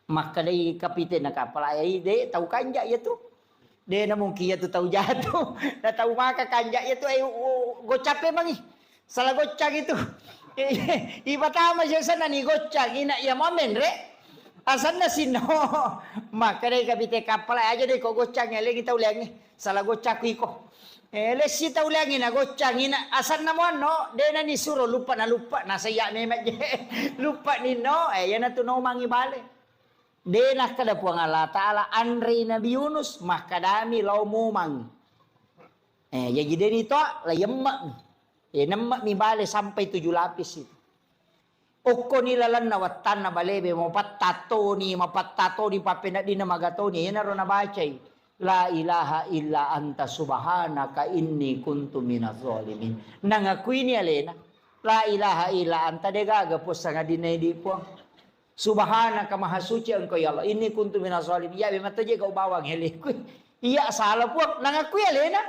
Makadai kapitin na kapalay de tau kanja ya to. De na mungkin ya to tau jatuh. Na tau maka kanja ya to ay gocape mangi. Salah gocak itu. Iba tama siya sana ni gocak. Ina ya momen re. Asan na sino. Maka deh kapite kapal aja deh kok gocak. Lagi tahu lagi. Salah gocak iko. Lesi tahu lagi na gocak. Ina asan na mo no. De na ni suro lupa na. Nasaya ni maje. Lupa ni no. Yan na to no mangi bale. De na kada puang Allah Ta'ala. Andri Nabi Yunus. Makadami lau mumang. Ya jadi ni to. La yemak. Nemak mi bale sampai 7 lapis itu. Oko nilalan na watan na balebe mo patato ni papena di na magato ni yan na bacay. La ilaha illa anta subhanaka inni kuntu minaz zalimin. Nangakui ni alena. La ilaha illa anta de gagapos sa nga dinedi po. Subhanaka maha suci engkau ya Allah. Inni kuntu minaz zalimin. Ya bimata je kau bawang heliku. Iya salah po. Nangakui alena.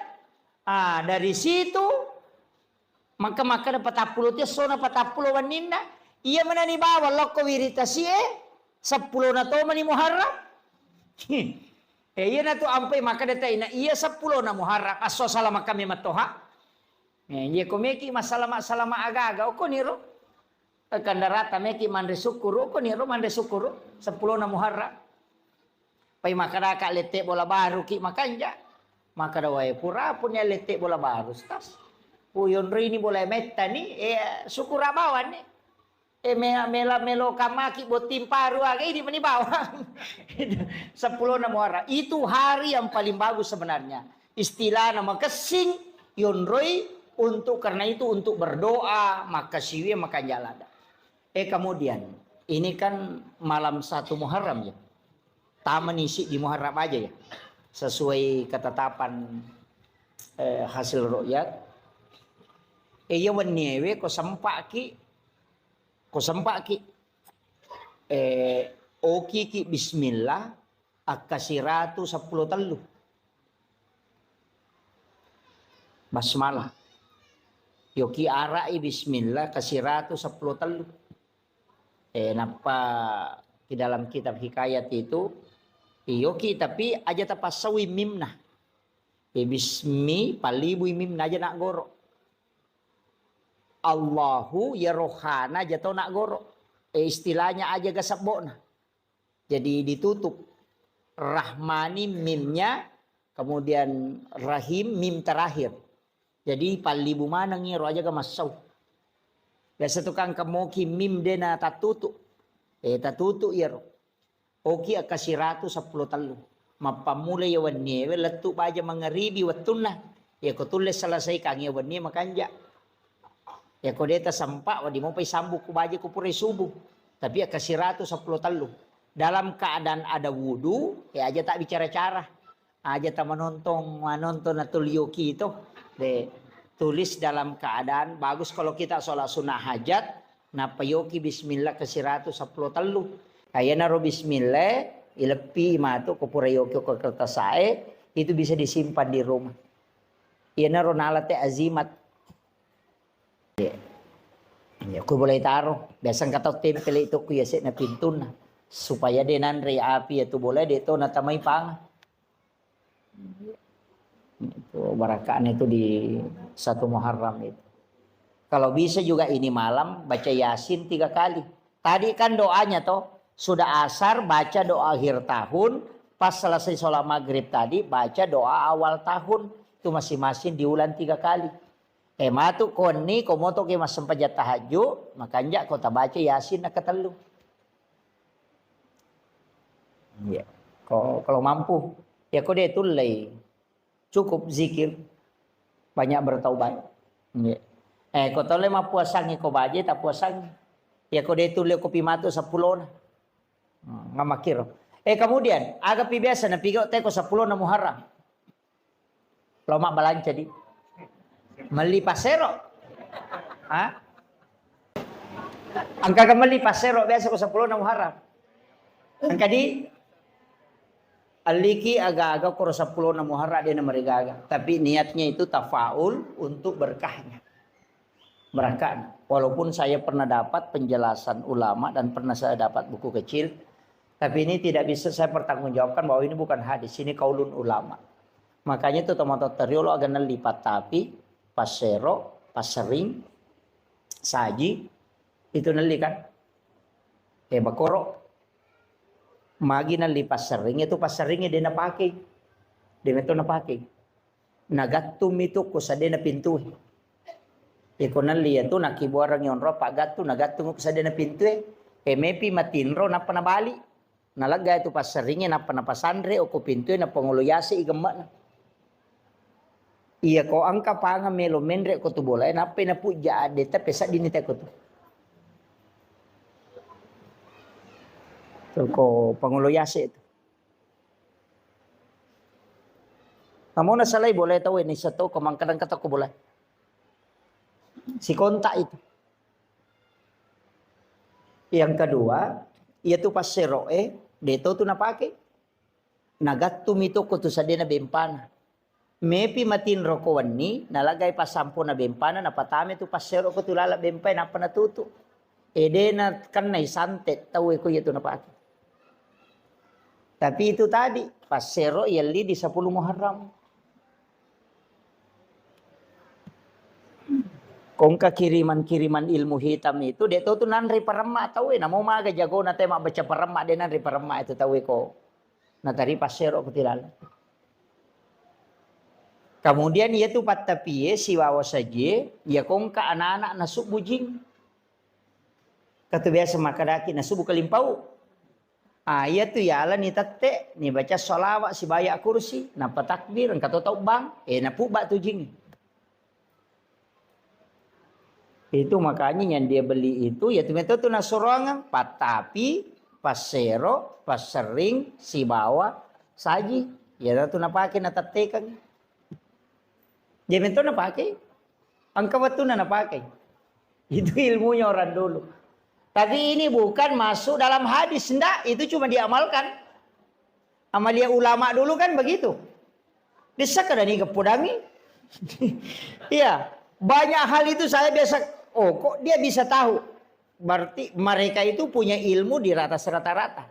Dari situ maka dapat 40 dia sona 40 wanina. Iya mana ni bawa loko wirita siye 10 na to mani Muharram. Iya na to ampai maka data ina iya 10 na Muharram aso salama kami matoha. Iya komeki masalama aga-aga ko niro. Kandarata meki mande sukuru ko niro mande sukuru 10 na Muharram. Pai maka daka lete bola baru ki makanja. Maka dawai pura punya lete bola baru stas. Puyon rini boleh meta ni, syukur abawan ni. Melo kamaki buat tim paru ini meni bawang. 10 na Muharram. Itu hari yang paling bagus sebenarnya. Istilah nama kesing yonroi untuk karena itu untuk berdoa maka siwi maka jalan. Kemudian ini kan malam 1 Muharram ya. Taman isi di Muharram aja ya. Sesuai ketetapan hasil ru'yat. Iya wenewe ko sempak ki. Oki ki bismillah akasiratu 10 telu. Basmalah. Yoki arai bismillah kasiratu 10 telu. Napa di dalam kitab hikayat itu yoki tapi aja tapasawi mimna. Bismi palibu mimna aja nak goro. Allahu ya rohana jatuh nak goro. Istilahnya aja gasabona. Jadi ditutup. Rahmani mimnya. Kemudian rahim mim terakhir. Jadi palibu mana ngiro aja gamasau. Biasa tukang kemoki mim dena tatutu. Tatutu ya roh. Oki akasiratu 10 telu. Mapamulay ya wanyewe letu aja mangaribi watuna. Ya kutulis selesai kangi wanyewe makanja. Ya kau deta sampak wadi mau pai sambuk ku baje ku pure subuh. Tapi ya kasiratu 10 telu. Dalam keadaan ada wudu, ya aja tak bicara cara. Aja tak menonton atul yoki itu. Tulis dalam keadaan bagus kalau kita sholat sunnah hajat. Napa yoki bismillah kasiratu 10 telu. Kaya naro bismillah, ilepi matu ku pure yoki ku kertas sae, itu bisa disimpan di rumah. Iya naro nalate azimat. Ya, aku boleh taruh. Biasanya kata tempel itu ku yasek na pintun na. Supaya denan re api itu boleh deto na tamay pang. Itu barakaan itu di 1 Muharram itu. Kalau bisa juga ini malam baca Yasin 3 kali. Tadi kan doanya toh sudah asar baca doa akhir tahun. Pas selesai sholat maghrib tadi baca doa awal tahun. Itu masing-masing diulang 3 kali. Matu koni komoto ke mas sempajat tahajud makanya kau baca Yasin nak ketelu. Ya, kalau mampu ya kau deh tulai cukup zikir banyak bertaubat. Ya. Kau tahu lema puasangi kau baca tak puasangi. Ya kau deh tulai kopi matu 10 na. Ngamakir. Kemudian agak biasa na pigo teko 10 na Muharram. Lomak balanca di. Meli pasero. Angka kembali pasero biasa ko 10 na Muharram. Angka di aliki agak-agak ko 10 na Muharram dia na marigaga. Tapi niatnya itu tafaul untuk berkahnya. Berkah. Walaupun saya pernah dapat penjelasan ulama dan pernah saya dapat buku kecil, tapi ini tidak bisa saya pertanggungjawabkan bahwa ini bukan hadis, ini kaulun ulama. Makanya itu teman-teman teriolo agak lipat tapi pasero, pasering, saji itu neli kan? Bakoro. Magi neli pasering itu paseringnya dia na pakai. Dia itu na pakai. Nagatum itu kusa dia na pintu. Iko neli itu nakibuarang yon ro pagatu nagatum kusa dia na pintu. Mepi matinro na panabali. Nalaga itu paseringnya na panapasandre o ko pintu na panguluyasi igemak na. Iya ko angka panga melo mendre ko tu bola na pe na puja ade tapi sa dinita ko tu. Ko panguluyasi itu. Kamu na salay boleh tahu ini satu kemangkadan kata ko boleh. Si kontak itu. Yang kedua, yaitu pasero deto tu napake. Nagatum itu ko tu sa na bempana. Mepi matin rokowan ni nalagay pasampo na bempana napatame tu pasero ko tu lala bempay na panatuto. Ede na kanay santet tahu ko yaitu napake. Tapi itu tadi pasero yali di 10 Muharram. Kongka kiriman-kiriman ilmu hitam itu dia tahu tu nanri parema tahu na mau maga jago na tema baca parema dia nanri parema itu tahu ko. Na tadi pasero ko tilala. Kemudian ia tu patapie si wawa saja ya kongka anak-anak nasuk bujing. Kata biasa makadaki nasuk kalimpau. Ia tu ya ala ni tete ni baca solawat si bayak kursi napa takbir kata tau bang na pubak tu jing. Itu makanya yang dia beli itu ya tu nasurangan patapi pasero pasering si bawa saji ya tu napake na tatekan. Dia itu napake angka waktu na napake. Itu ilmunya orang dulu. Tapi ini bukan masuk dalam hadis, enggak, itu cuma diamalkan. Amalia ulama dulu kan begitu. Bisa kadang kepudangi. Iya, banyak hal itu saya biasa, kok dia bisa tahu. Berarti mereka itu punya ilmu di atas rata-rata.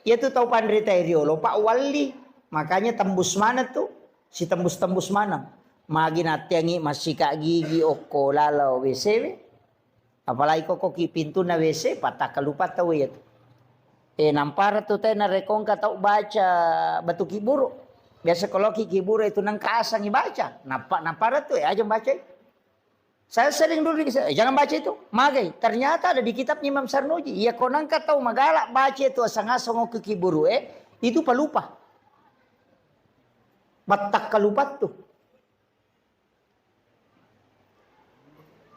Yaitu tahu pandrita iriolo, Pak Wali. Makanya tembus mana tuh? Si tembus-tembus mana? Magi natiangi masih kak gigi oko lalau WC. Apalagi kok pintu na WC patah kalupat tahu ya. Nampara tu teh na rekong kata baca batu kiburu. Biasa kalau kiburu itu nang kasang baca. Nampara tu aja baca. Saya sering dulu jangan baca itu. Magai ternyata ada di kitabnya Imam Sarnuji. Ya konang kata magala baca itu asang-asang ke kiburu itu pelupa. Batak kalupat tuh.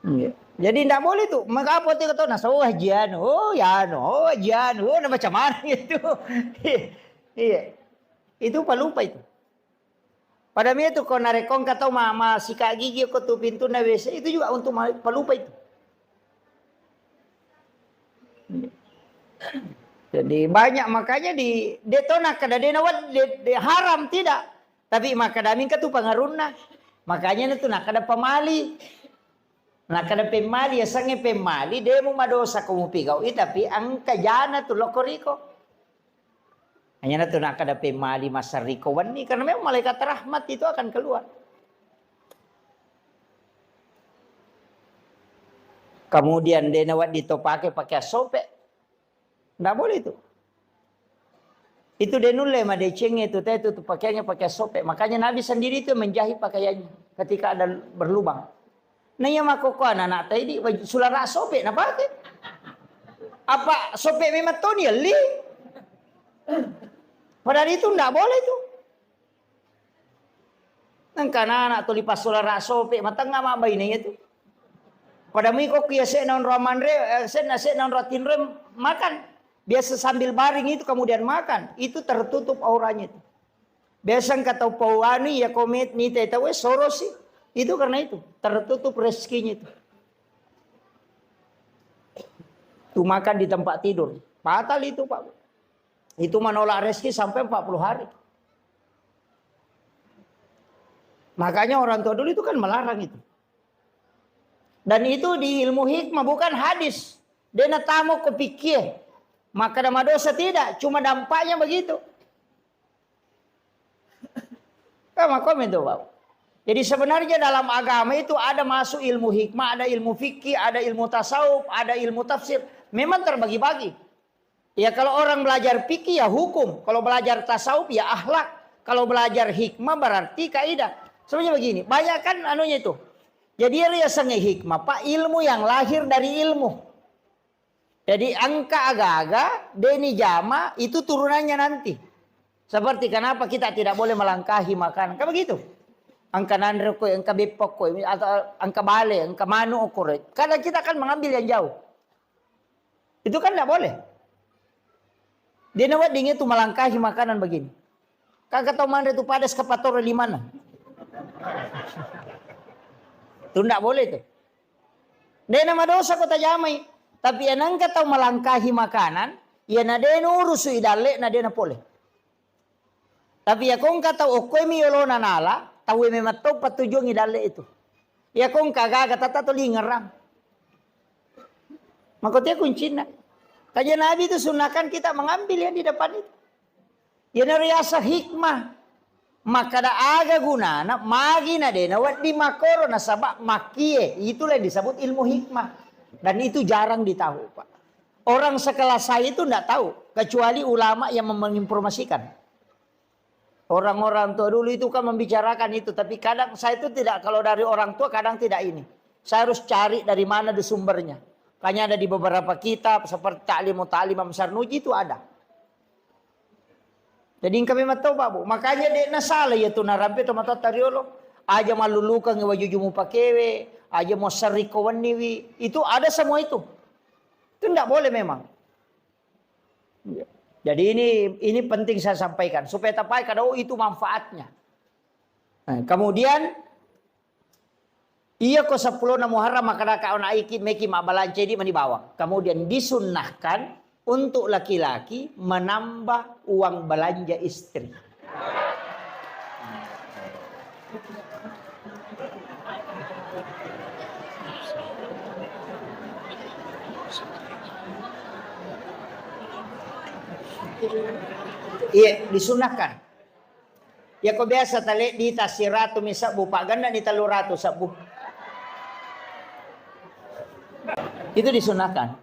Yeah. Jadi tidak boleh tuh. Maka apa tuh kata nasa wajian, nah macam mana itu? Iya, itu pelupa itu. Pada itu kau narekong kata mama sikat gigi kau tuh pintu na WC itu juga untuk pelupa itu. Jadi banyak makanya di detona kada denawat de haram tidak. Tapi makadamin katu pangaruna. Makanya itu nak kada pamali. Nah kada pemali ya sange pemali demo madosa kamu pigau tapi angka jana tu lokoriko. Hanya tu nak kada pemali masariko wani karena memang malaikat rahmat itu akan keluar. Kemudian dia nawat ditopake pakai sope. Nggak boleh itu. Itu denule ma deceng itu pakaiannya pakai sope. Makanya Nabi sendiri itu menjahit pakaiannya ketika ada berlubang. Nah yang makoko anak tadi sulara sope na pakai. Apa sope memang tu dia li? Padahal itu tidak boleh tu. Nang anak tu lipas sulara sope matang ngama bayinya itu. Pada miko kia se non romanre se non rotinre makan. Biasa sambil baring itu kemudian makan. Itu tertutup auranya itu. Biasa kata pauani ya komit ni tahu sorosi. Itu karena itu tertutup rezekinya itu. Tuh makan di tempat tidur. Fatal itu Pak. Itu menolak rezeki sampai 40 hari. Makanya orang tua dulu itu kan melarang itu. Dan itu di ilmu hikmah bukan hadis. Dia tamu kepikir. Maka nama dosa tidak. Cuma dampaknya begitu. Kamu itu Pak. Jadi sebenarnya dalam agama itu ada masuk ilmu hikmah, ada ilmu fikih, ada ilmu tasawuf, ada ilmu tafsir. Memang terbagi-bagi. Ya kalau orang belajar fikih ya hukum. Kalau belajar tasawuf ya akhlak. Kalau belajar hikmah berarti kaidah. Sebenarnya begini, banyak kan anunya itu. Jadi dia sange hikmah, Pak, ilmu yang lahir dari ilmu. Jadi angka agak-agak, deni jama itu turunannya nanti. Seperti kenapa kita tidak boleh melangkahi makanan. Kan begitu. Angka nandre koy, angka bepok koy, atau angka bale, angka manu koy. Kadang kita akan mengambil yang jauh. Itu kan tidak boleh. Dia nawat dingin itu melangkahi makanan begini. Kagak tahu mana itu padas kepator di mana. Itu tidak boleh itu. Dia nama dosa kota jamai. Tapi yang angka tahu melangkahi makanan, ya nade urus idale, nade na boleh. Tapi ya kong kata okoy mi yolo nanala, tahu memang tahu patujung idale itu. Ya kong kagak kata to lingerang. Makanya kuncinya. Kajian Nabi itu sunahkan kita mengambil yang di depan itu. Ya nariasa hikmah. Maka da aga guna na magi na de na wat di makoro na sabak makie. Itulah yang disebut ilmu hikmah. Dan itu jarang ditahu Pak. Orang sekelas saya itu tidak tahu. Kecuali ulama yang menginformasikan. Orang-orang tua dulu itu kan membicarakan itu. Tapi kadang saya itu tidak, kalau dari orang tua kadang tidak ini. Saya harus cari dari mana di sumbernya. Makanya ada di beberapa kitab seperti Ta'limu Ta'lim Amsar Nuji itu ada. Jadi kami tahu Pak Bu. Makanya dia nasalah ya tu narampe to mata tariolo. Aja malulukan ngewajujumu pakewe. Aja mau seriko waniwi. Itu ada semua itu. Itu tidak boleh memang. Jadi ini penting saya sampaikan supaya tapai kada itu manfaatnya. Nah, kemudian iya ko 10 na Muharram maka kaon aiki meki mabalance di manibawa. Kemudian disunnahkan untuk laki-laki menambah uang belanja istri. Iya, disunahkan. Ya kok biasa tali di tasiratu misal bu pak ganda di 300 sabu. Itu disunahkan.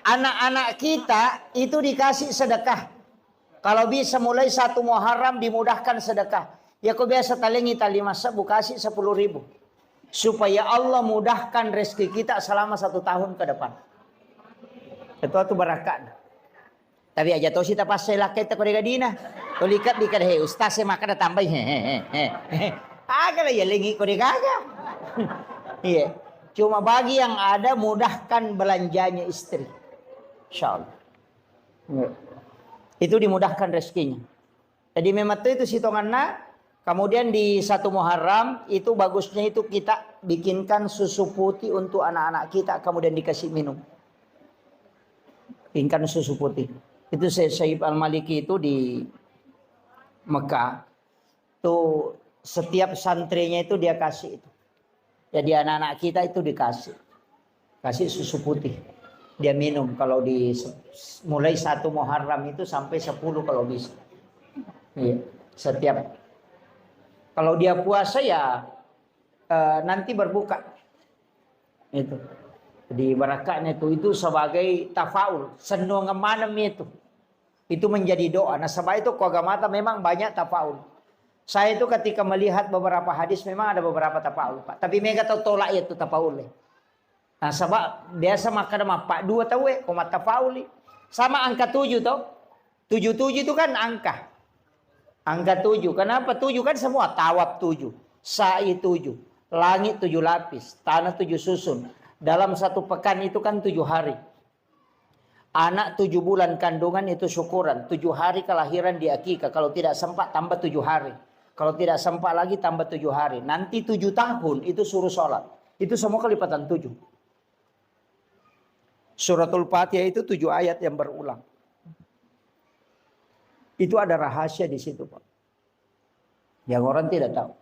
Anak-anak kita itu dikasih sedekah. Kalau bisa mulai 1 Muharram dimudahkan sedekah. Ya kok biasa tali ngita 5 sabu kasih 10.000. Supaya Allah mudahkan rezeki kita selama 1 tahun ke depan. Itu barakat. Tapi aja tahu kita pas saya lakai tak kau gadina. Kau lihat he ustaz saya makan tambah agak ya lengi kau gaga. Iya. Cuma bagi yang ada mudahkan belanjanya istri. Insyaallah. Itu dimudahkan rezekinya. Jadi memang itu sitonganna. Kemudian di 1 Muharram itu bagusnya itu kita bikinkan susu putih untuk anak-anak kita kemudian dikasih minum. Bikinkan susu putih. Itu Syekh Al-Maliki itu di Mekah. Tuh setiap santrinya itu dia kasih itu. Jadi anak-anak kita itu dikasih. Kasih susu putih. Dia minum kalau di mulai 1 Muharram itu sampai 10 kalau bisa. Iya, setiap. Kalau dia puasa ya nanti berbuka. Itu. Jadi barakatnya itu sebagai tafaul. Senang ngemanem itu. Itu menjadi doa. Nah sebab itu kogamata memang banyak tafaul. Saya itu ketika melihat beberapa hadis memang ada beberapa tafaul Pak. Tapi mereka tahu tolak itu tafaul. Nah sebab biasa makan sama Pak 2 tahu komat tafaul. Sama angka 7 tau. 77 itu kan angka. Angka 7. Kenapa 7 kan semua? Tawab 7. Sa'i 7. Langit 7 lapis. Tanah 7 susun. Dalam 1 pekan itu kan 7 hari. Anak 7 bulan kandungan itu syukuran. 7 hari kelahiran di akikah. Kalau tidak sempat tambah 7 hari. Kalau tidak sempat lagi tambah 7 hari. Nanti 7 tahun itu suruh sholat. Itu semua kelipatan 7. Suratul Fatihah itu 7 ayat yang berulang. Itu ada rahasia di situ, Pak. Yang orang tidak tahu.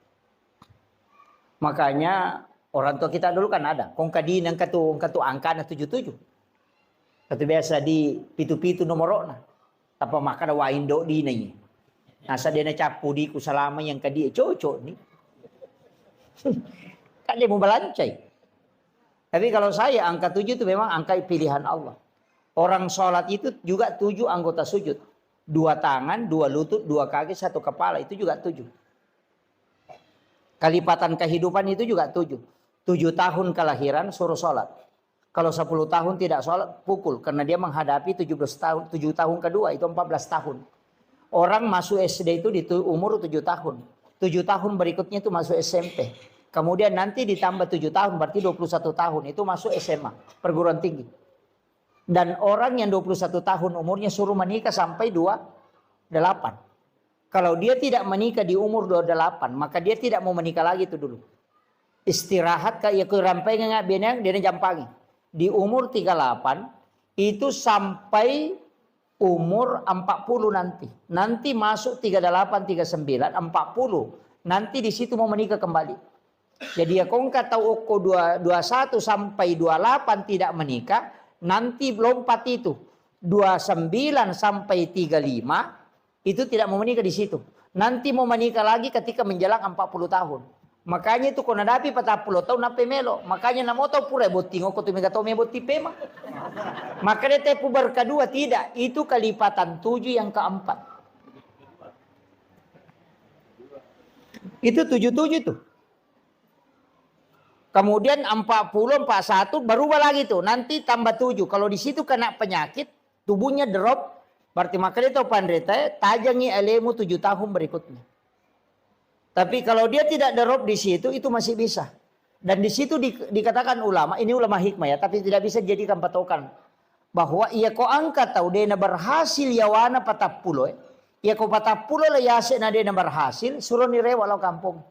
Makanya orang tua kita dulu kan ada. Kong kadin yang katu angka 77. Katu biasa di pitu-pitu nomorona. Tapi maka ada waindo di ini. Nasa dia na capu di kusalama yang kadi cocok nih. Kan dia mau belancai. Tapi kalau saya angka 7 itu memang angka pilihan Allah. Orang sholat itu juga 7 anggota sujud. 2 tangan, 2 lutut, 2 kaki, 1 kepala. Itu juga 7. Kalipatan kehidupan itu juga 7. 7 tahun kelahiran suruh sholat. Kalau 10 tahun tidak sholat, pukul. Karena dia menghadapi 17 tahun, 7 tahun kedua itu 14 tahun. Orang masuk SD itu di umur 7 tahun. 7 tahun berikutnya itu masuk SMP. Kemudian nanti ditambah 7 tahun berarti 21 tahun. Itu masuk SMA, perguruan tinggi. Dan orang yang 21 tahun umurnya suruh menikah sampai 28. Kalau dia tidak menikah di umur 28, maka dia tidak mau menikah lagi itu dulu. Istirahat kayak kerampai nggak benang dia jampangi. Di umur 38 itu sampai umur 40 nanti. Nanti masuk 38, 39, 40. Nanti di situ mau menikah kembali. Jadi ya kongka tahu oko 21 sampai 28 tidak menikah. Nanti lompat itu 29 sampai 35 itu tidak mau menikah di situ. Nanti mau menikah lagi ketika menjelang 40 tahun. Makanya itu kau nadapi 40 tahun nape melo. Makanya namo tahu pura boting kau tu mega tahu me boti pema. Maka dia tepu kedua tidak. Itu kalipatan 7 yang keempat. Itu 77 tuh. Kemudian 40, 41 berubah lagi tuh. Nanti tambah 7. Kalau di situ kena penyakit, tubuhnya drop. Berarti maka dia tahu pandrita, tajangi elemu 7 tahun berikutnya. Tapi kalau dia tidak drop di situ, itu masih bisa. Dan di situ dikatakan ulama, ini ulama hikmah ya, tapi tidak bisa dijadikan patokan. Bahwa ia ko angkat tahu dia berhasil yawana 40. Ia ko 40 lah yase na dia berhasil, suruh nirewa lo kampung.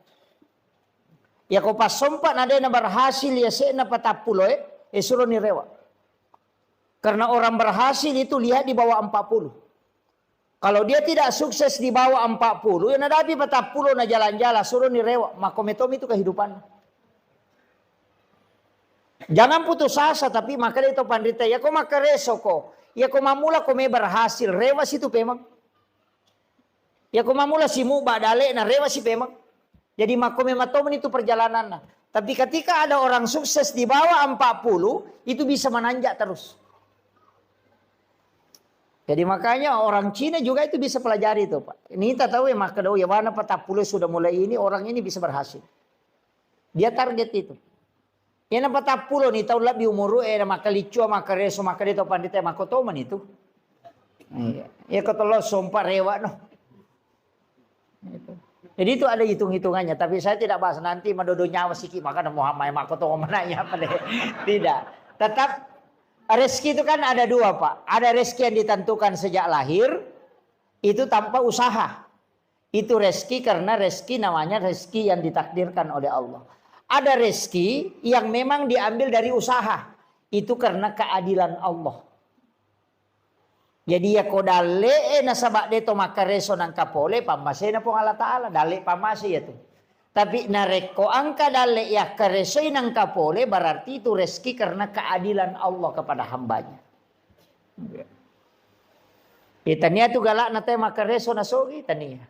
Ya kau pas sompat ada yang berhasil ya sena 40 suruh nirewa. Karena orang berhasil itu lihat di bawah 40. Kalau dia tidak sukses di bawah 40, ya nadapi 40 na jalan-jalan suruh nirewa. Makometom itu kehidupan. Jangan putus asa tapi maka itu pandita ya kau maka resoko. Ya kau mamula kau me berhasil rewas itu memang. Ya kau mamula si mu badale na rewas si memang. Jadi makomematomen itu perjalanan. Tapi ketika ada orang sukses di bawah 40, itu bisa menanjak terus. Jadi makanya orang Cina juga itu bisa pelajari itu, Pak. Ini kita tahu ya maka ya mana 40 sudah mulai ini orang ini bisa berhasil. Dia target itu. Yang 40 nih tahu lebih umur maka licu maka reso maka dia tahu pandita makotoman itu. Ya ketolo sompa rewa no. Itu. Jadi itu ada hitung-hitungannya, tapi saya tidak bahas nanti mendodo nyawa sikit maka Muhammad makoto menanya apa deh. Tidak. Tetap rezeki itu kan ada 2, Pak. Ada rezeki yang ditentukan sejak lahir itu tanpa usaha. Itu rezeki karena rezeki namanya rezeki yang ditakdirkan oleh Allah. Ada rezeki yang memang diambil dari usaha. Itu karena keadilan Allah. Jadi ya ko dale na sabak deto makareso ng kapole pamase na po Allah Ta'ala dale pamase ya tu. Tapi nareko angka dale ya kareso ng kapole berarti itu rezeki karena keadilan Allah kepada hambanya. Tania tu galak na tayo makareso na sogi tania.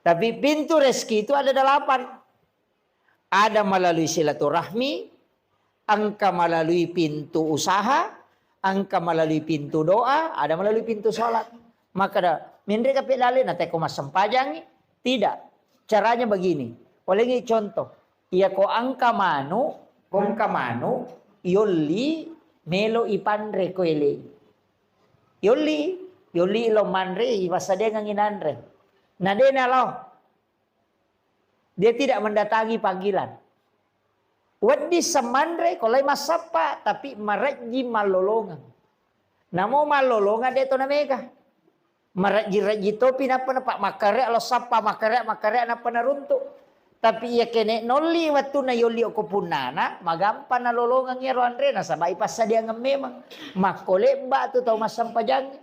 Tapi pintu rezeki itu ada 8. Ada melalui silaturahmi, angka melalui pintu usaha, angka melalui pintu doa, ada melalui pintu sholat. Maka ada mindre kape dali na teko masampajangi. Tidak. Caranya begini. Oleh contoh. Ia ko angka manu, kong kamanu, yoli melo ipandre ko ele. Yoli lo manre ibasade nganginandre. Nadena lo. Dia tidak mendatangi panggilan. Wadi semandre kolai masapa tapi maraji malolongan. Namo malolongan dia to na mega. Maraji topi na pak makare alo sapa makare napa naruntuk. Tapi ia kene noli waktu na yoli ko punana, magampan na lolongan ngero Andre na sabay pas sa dia memang. Makole ba tu tau masampajang.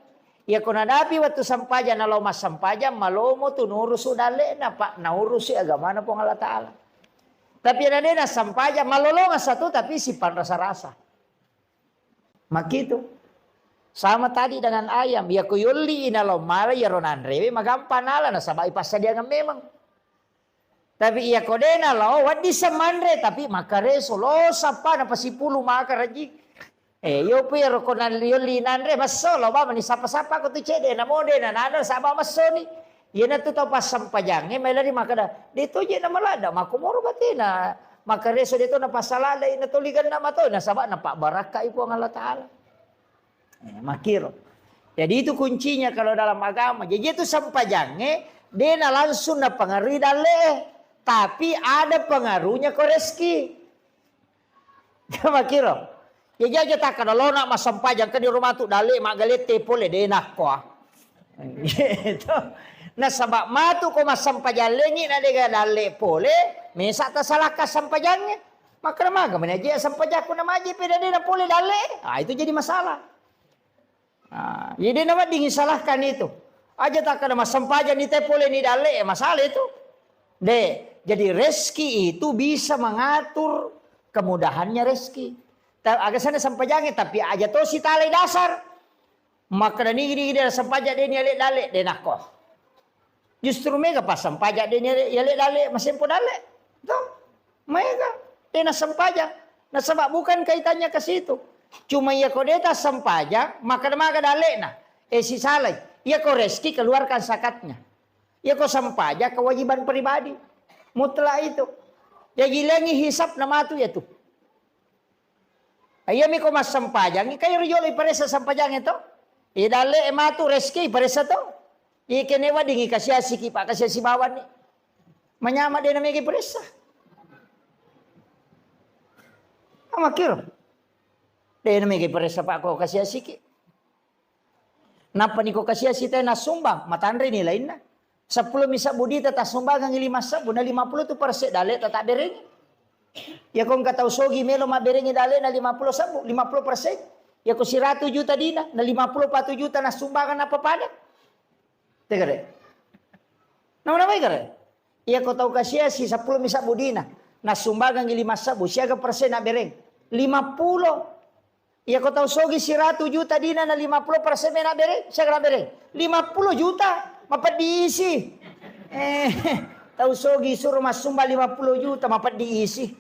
Ia ko nadapi waktu sampaja na lo masampaja malomo tu nurus udale na pak na urusi agama na po Allah Taala. Tapi ada na sampaja malolongan satu tapi sipan rasa-rasa. Makitu. Sama tadi dengan ayam, ya ko yoli na lo mara ya ron Andre magampan ala na sabay pas sa dia memang. Tapi iya kodena lo wadi samandre tapi makare solo sapa na pasipulu makaraji. Yo pero konan lioli nandre maso lo ba mani sapa-sapa ko tu cede na mode na nada saba maso ni. Ye na tu to pas sampajange melari makada. Dito je na malada makumoro batina. Makare so dito na pasalala ina tuligan na mato na saba na pak baraka ipo ang Allah Taala. Makiro. Jadi itu kuncinya kalau dalam agama. Jadi itu sampajange dia na langsung na pangari dale. Tapi ada pengaruhnya ke rezeki. Kamu kira? Ya jaja tak kalau nak masampajang ke di rumah tu dale mak galete pole de nak ko. Gitu. Nah sebab matu ko masampajang lengi na de dale pole, mesa ta salah ka sampajangnya. Maka maga menaji sampajang ko na maji pede de na pole dale. Ah itu jadi masalah. Jadi nama dingin salahkan itu. Aja tak ada masampajang ni te pole ni dale masalah itu. Jadi rezeki itu bisa mengatur kemudahannya rezeki. Agak sana sampajangnya tapi aja to si talai dasar. Maka ni dia sampajak dia ni alek dalek dia nakoh. Justru mega pas sampajak dia ni alek dalek masih pun dalek. Tuh. Mega dia nak sampajak. Nah sebab bukan kaitannya ke situ. Cuma ia ko dia tak sampajak maka dalek nah. Si salai. Ia ko rezeki keluarkan zakatnya. Ia ko sampajak kewajiban pribadi. Mutlak itu. Jadi lengi hisap nama tu ya tu. Ayam iko mas sampajang. Kayo riyoli paresa sampajang itu. Idale ematu reski paresa to. Ikenewa dingi kasyasi ki pak kasyasi bawan ni. Menyama dia namanya paresa. Amakir. Dia namanya paresa pak ko kasyasi ki. Napa ni ko kasyasi tayo nasumbang. Matandre ni lain na. 10 misa budi tata sumbangan 5 sabu na 50 tu perse dale tata bereng. Ya kong katau sogi melo ma berengi dale na 50 sabu 50%. Ya ko si 100 juta dina na 54 juta na sumbangan apa pada. Tegere. Nama kare. Ya ko tau kasia si 10 misa budina na sumbangan 5 sabu siaga persen na bereng. 50. Ya ko tau sogi si 100 juta dina na 50% na bereng siaga na bereng. 50 juta. Mapat diisi. Tahu sogi suruh mas sumba 50 juta mapat diisi.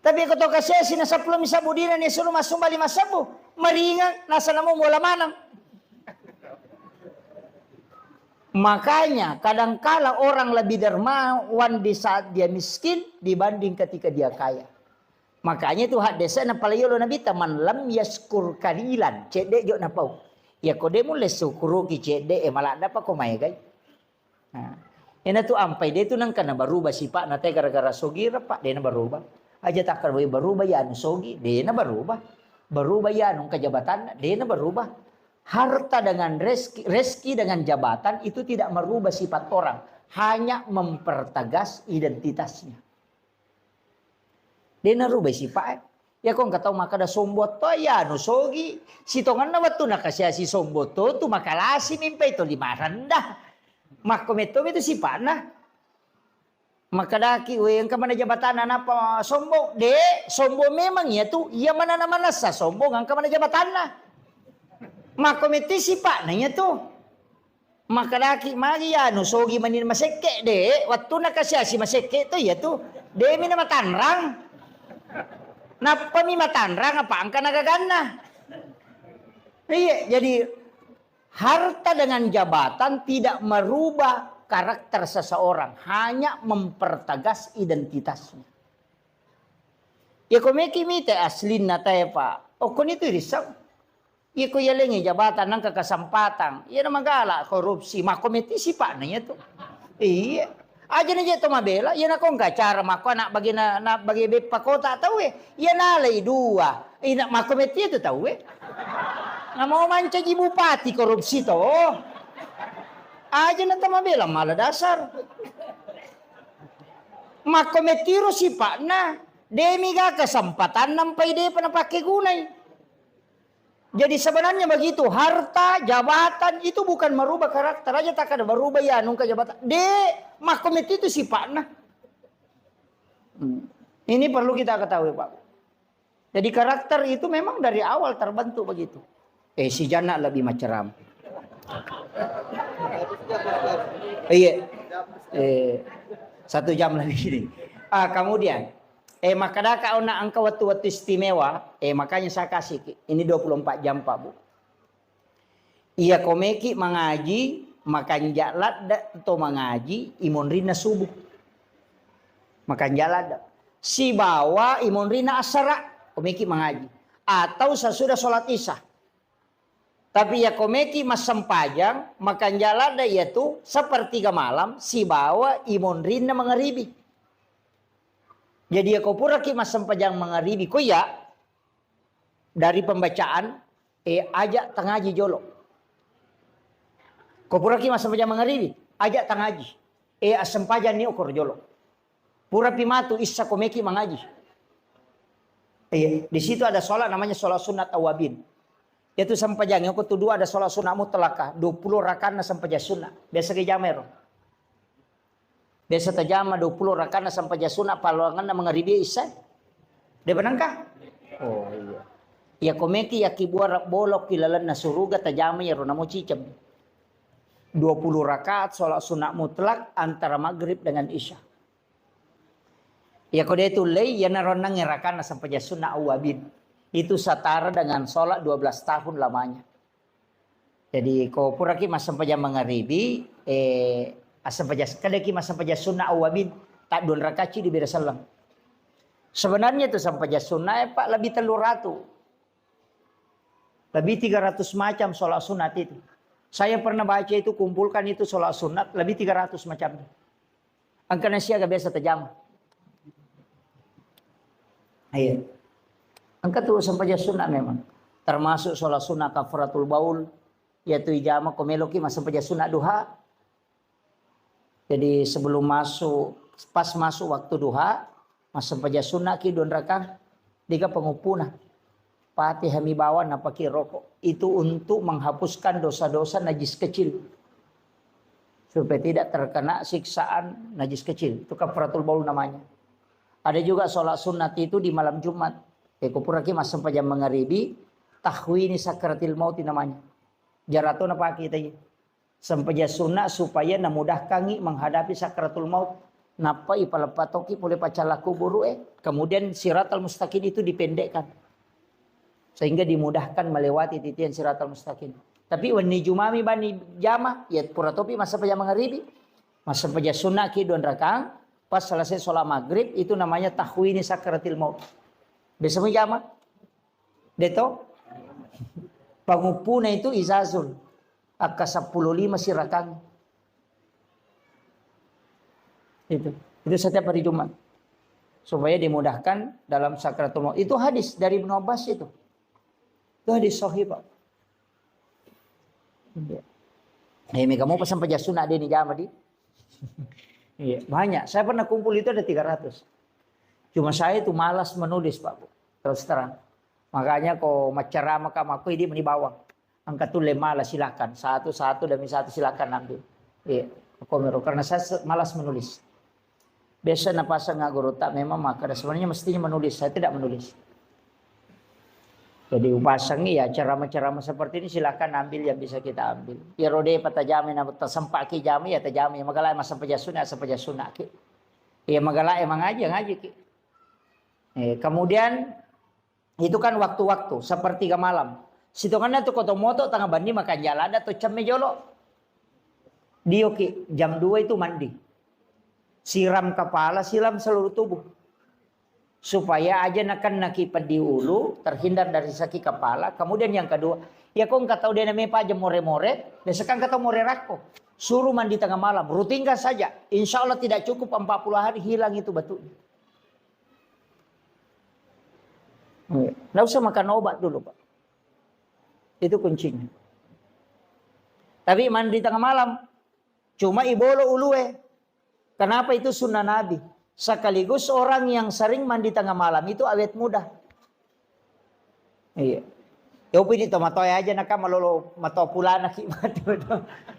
Tapi aku tahu kasih sih nasa 10 misa budina ni suruh mas sumba 5 sabu. Meringan nasa namu mula manang. Makanya kadangkala orang lebih dermawan di saat dia miskin dibanding ketika dia kaya. Makanya itu hak desa na palayolo nabi taman lam yaskur kalilan. Cedek jok na pau. Ya kode mulai syukuru ki cede malah dapat komai guys. Nah, ini tuh ampai dia tuh nang kana berubah sifat nate gara-gara sogi pak dia na berubah. Aja tak kalau berubah ya anu sogi dia na berubah. Berubah ya anu kejabatan dia na berubah. Harta dengan rezeki dengan jabatan itu tidak merubah sifat orang, hanya mempertegas identitasnya. Dia na rubah sifat. Ya kong katau maka da sombot to ya no sogi. Sitongan na watu nakasya si sombot to tu makalasi mimpi to di maranda. Makometo itu si pana. Makadaki we yang kamana jabatan apa sombong de sombong memang ya tu ia mana mana sa sombong ang kamana jabatan na. Makometi si pana ya tu. Makadaki magi ya no sogi manin maseke de watu nakasya si maseke to ya tu. De mina matanrang. Nah pemimatanrang apa angka nagagana. Iya, jadi harta dengan jabatan tidak merubah karakter seseorang, hanya mempertegas identitasnya. Ya komeki mite aslin na tayo pa. O kun itu risau. Ya ko yalengi jabatan ng kakasampatan. Ya na magala korupsi, makometi si pa na to. Iya. Aja na dito mabela, yan akong kacara mako na bagi na bagi bet pakota tahu yan alay dua. Ina makometi itu tahu na mau manca di bupati korupsi to. Aja na tamabela malah dasar. makometiru si Pak na demi ga kesempatan nampai dia pernah pakai gunai. Jadi sebenarnya begitu, harta, jabatan itu bukan merubah karakter aja, tak ada berubah ya nungka jabatan. Makomet itu sifatnya. Ini perlu kita ketahui Pak. Jadi karakter itu memang dari awal terbentuk begitu. Si Jana lebih macam. Iya. 1 jam lebih ini. Kemudian. Makanya kau nak angka waktu-waktu istimewa, makanya saya kasih ini 24 jam Pak Bu. Iya komeki mengaji, makan jalan atau mengaji, imun rina subuh. Makan jalan. Si bawa imun rina asara, komeki mengaji. Atau sesudah sholat isya. Tapi ya komeki mas sempajang, makan jalan yaitu sepertiga malam, si bawa imun rina mengeribi. Jadi ya kau pura ki mas sempajang mengeribi ko ya dari pembacaan ajak tengaji jolo. Kau pura ki mas sempajang mengeribi ajak tengaji sempajang ni ukur jolo. Pura pimatu isa komeki mengaji. Di situ ada sholat namanya sholat sunat awabin. Yaitu sempajang yang kedua ada sholat sunat mutlakah 20 rakaat sempajang sunat. Biasa ke jamer. Biasa tajama 20 rakaat sampai jasuna paluangan mengeribi isya. Dia benangkah? Oh iya. Ya komeki ya kibuar bolok kilalan nasuruga tajama ya rona mo cicam. 20 rakaat sholat sunat mutlak antara maghrib dengan isya. Ya kode itu lay ya naronang ngerakan sampai jasuna awabin. Itu setara dengan sholat 12 tahun lamanya. Jadi kau puraki mas sampai jam mengeribi asam pajas kadaki masam pajas sunnah awabin tak 2 rakaat di beda salam. Sebenarnya itu sampai pajas sunnah Pak lebih 300. Lebih 300 macam sholat sunat itu. Saya pernah baca itu kumpulkan itu sholat sunat lebih 300 macam. Angka nasi agak biasa terjam. Iya. Angka tuh sampai pajas sunat memang. Termasuk sholat sunat kafaratul baul yaitu ijama komeloki masam pajas sunat duha. Jadi sebelum pas masuk waktu duha, masam pajas sunat ki 2 rakaat, 3 pengupuna. Pati hami bawa napaki rokok. Itu untuk menghapuskan dosa-dosa najis kecil. Supaya tidak terkena siksaan najis kecil. Itu kafaratul baul namanya. Ada juga sholat sunat itu di malam Jumat. Kupuraki masam pajas mengeribi, tahwini sakratil maut namanya. Jarato napaki tadi. Sampai sunat supaya namudahkan menghadapi sakratul maut. Napa ipalapatoki boleh pacalaku buru kemudian siratal mustaqim itu dipendekkan. Sehingga dimudahkan melewati titian siratal mustaqim. Tapi wani jumami bani jama ya pura topi masa pajak mengharibi. Masa pajak sunat ki 2 rakaat pas selesai sholat maghrib itu namanya tahwini sakratil maut. Besok jama. Deto pangupuna itu izazul. Aka 15 sirakan. Itu setiap hari Jumat. Supaya dimudahkan dalam sakratul maut. Itu hadis dari Ibnu Abbas itu. Itu hadis sahih Pak. Kamu pesan pajas sunat di jama di. Iya, banyak. Saya pernah kumpul itu ada 300. Cuma saya itu malas menulis Pak. Terus terang. Makanya kok macerama kamaku ini menibawang. Angkat tuh malas silakan. Satu demi satu silakan ambil. Iya. Karena saya malas menulis. Biasa napasang guru tak memang maka sebenarnya mestinya menulis. Saya tidak menulis. Jadi upasang ya ceramah-ceramah seperti ini silakan ambil yang bisa kita ambil. Ya rode patajami na tasempaki jami ya tajami magala masam pajasuna ki. Ya magala emang ngaji ki. Kemudian itu kan waktu-waktu sepertiga malam. Situngannya tuh kotomoto tengah bandi makan jalan atau cemme jolo. Dioki jam 2 itu mandi. Siram kepala, siram seluruh tubuh. Supaya aja nakipan di ulu, terhindar dari sakit kepala. Kemudian yang kedua, ya kok nggak tahu dia namanya aja more-more. Biasakan kata more rako. Suruh mandi tengah malam, rutinkan saja. Insya Allah tidak cukup 40 hari hilang itu batu. Nggak usah makan obat dulu Pak. Itu kuncinya. Tapi mandi tengah malam. Cuma ibolo ulue. Kenapa itu sunnah Nabi? Sekaligus orang yang sering mandi tengah malam itu awet muda. Iya. Ya upi dito matoy aja naka malolo mato pula na kimat.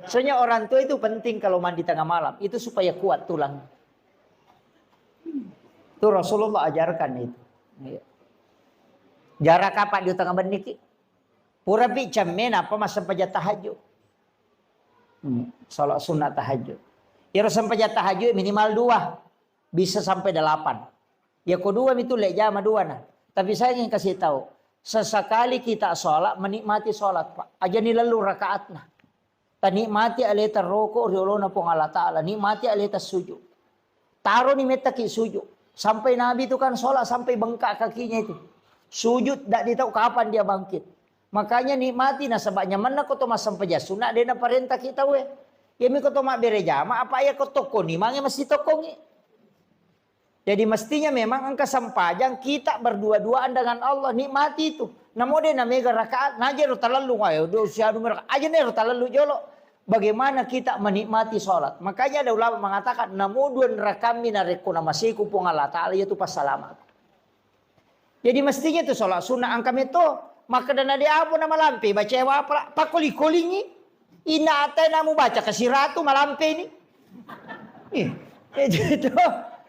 Soalnya orang tua itu penting kalau mandi tengah malam itu supaya kuat tulang. Itu Rasulullah ajarkan itu. Iya. Jarak apa di tengah beniki? Pura bi jammen apa masa pajat tahajud. Salat sunat tahajud. Ya sampai pajat tahajud minimal 2. Bisa sampai 8. Ya kedua itu lek jama 2 nah. Tapi saya ingin kasih tahu. Sesekali kita sholat, menikmati sholat, Pak. Aja ni lalu rakaat nah. Nikmati aleta roko riolona pong Allah Ta'ala. Nikmati aleta sujud. Taruh ni metaki sujud. Sampai Nabi itu kan sholat sampai bengkak kakinya itu. Sujud tak ditahu kapan dia bangkit. Makanya nikmati nah sebabnya mana kau tu masam pejasuna dia na perintah kita we. Ya mi kau tu mak berejama apa ya kau toko ni mangnya mesti toko ni. Jadi mestinya memang angka sampajang kita berdua-duaan dengan Allah nikmati itu. Namo dia namega rakaat najar talalu ayo do siadu mereka aja nih talalu jolo. Bagaimana kita menikmati sholat. Makanya ada ulama mengatakan namo dua rakami nareku namasiku pung Allah Ta'ala yaitu pas salamat. Jadi mestinya itu sholat sunnah angka itu maka dana dia apa nama lampe baca apa pakuli-kulingi ina ate namu baca kasih ratu malampe ini. Itu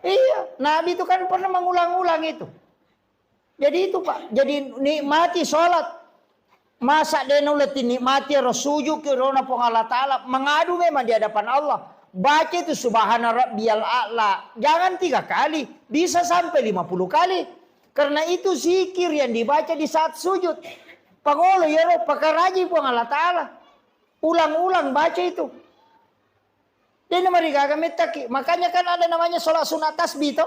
iya, Nabi itu kan pernah mengulang-ulang itu. Jadi itu Pak, jadi nikmati sholat. Masa dia nuleti nikmati rasuju ke rona pong Allah Ta'ala. Mengadu memang di hadapan Allah. Baca itu subhana rabbiyal a'la. Jangan 3 kali, bisa sampai 50 kali. Karena itu zikir yang dibaca di saat sujud. Pangolo ya roh, pakaraji pong Allah Ta'ala. Ulang-ulang baca itu. Dia mereka kami taki. Makanya kan ada namanya sholat sunat tasbih itu.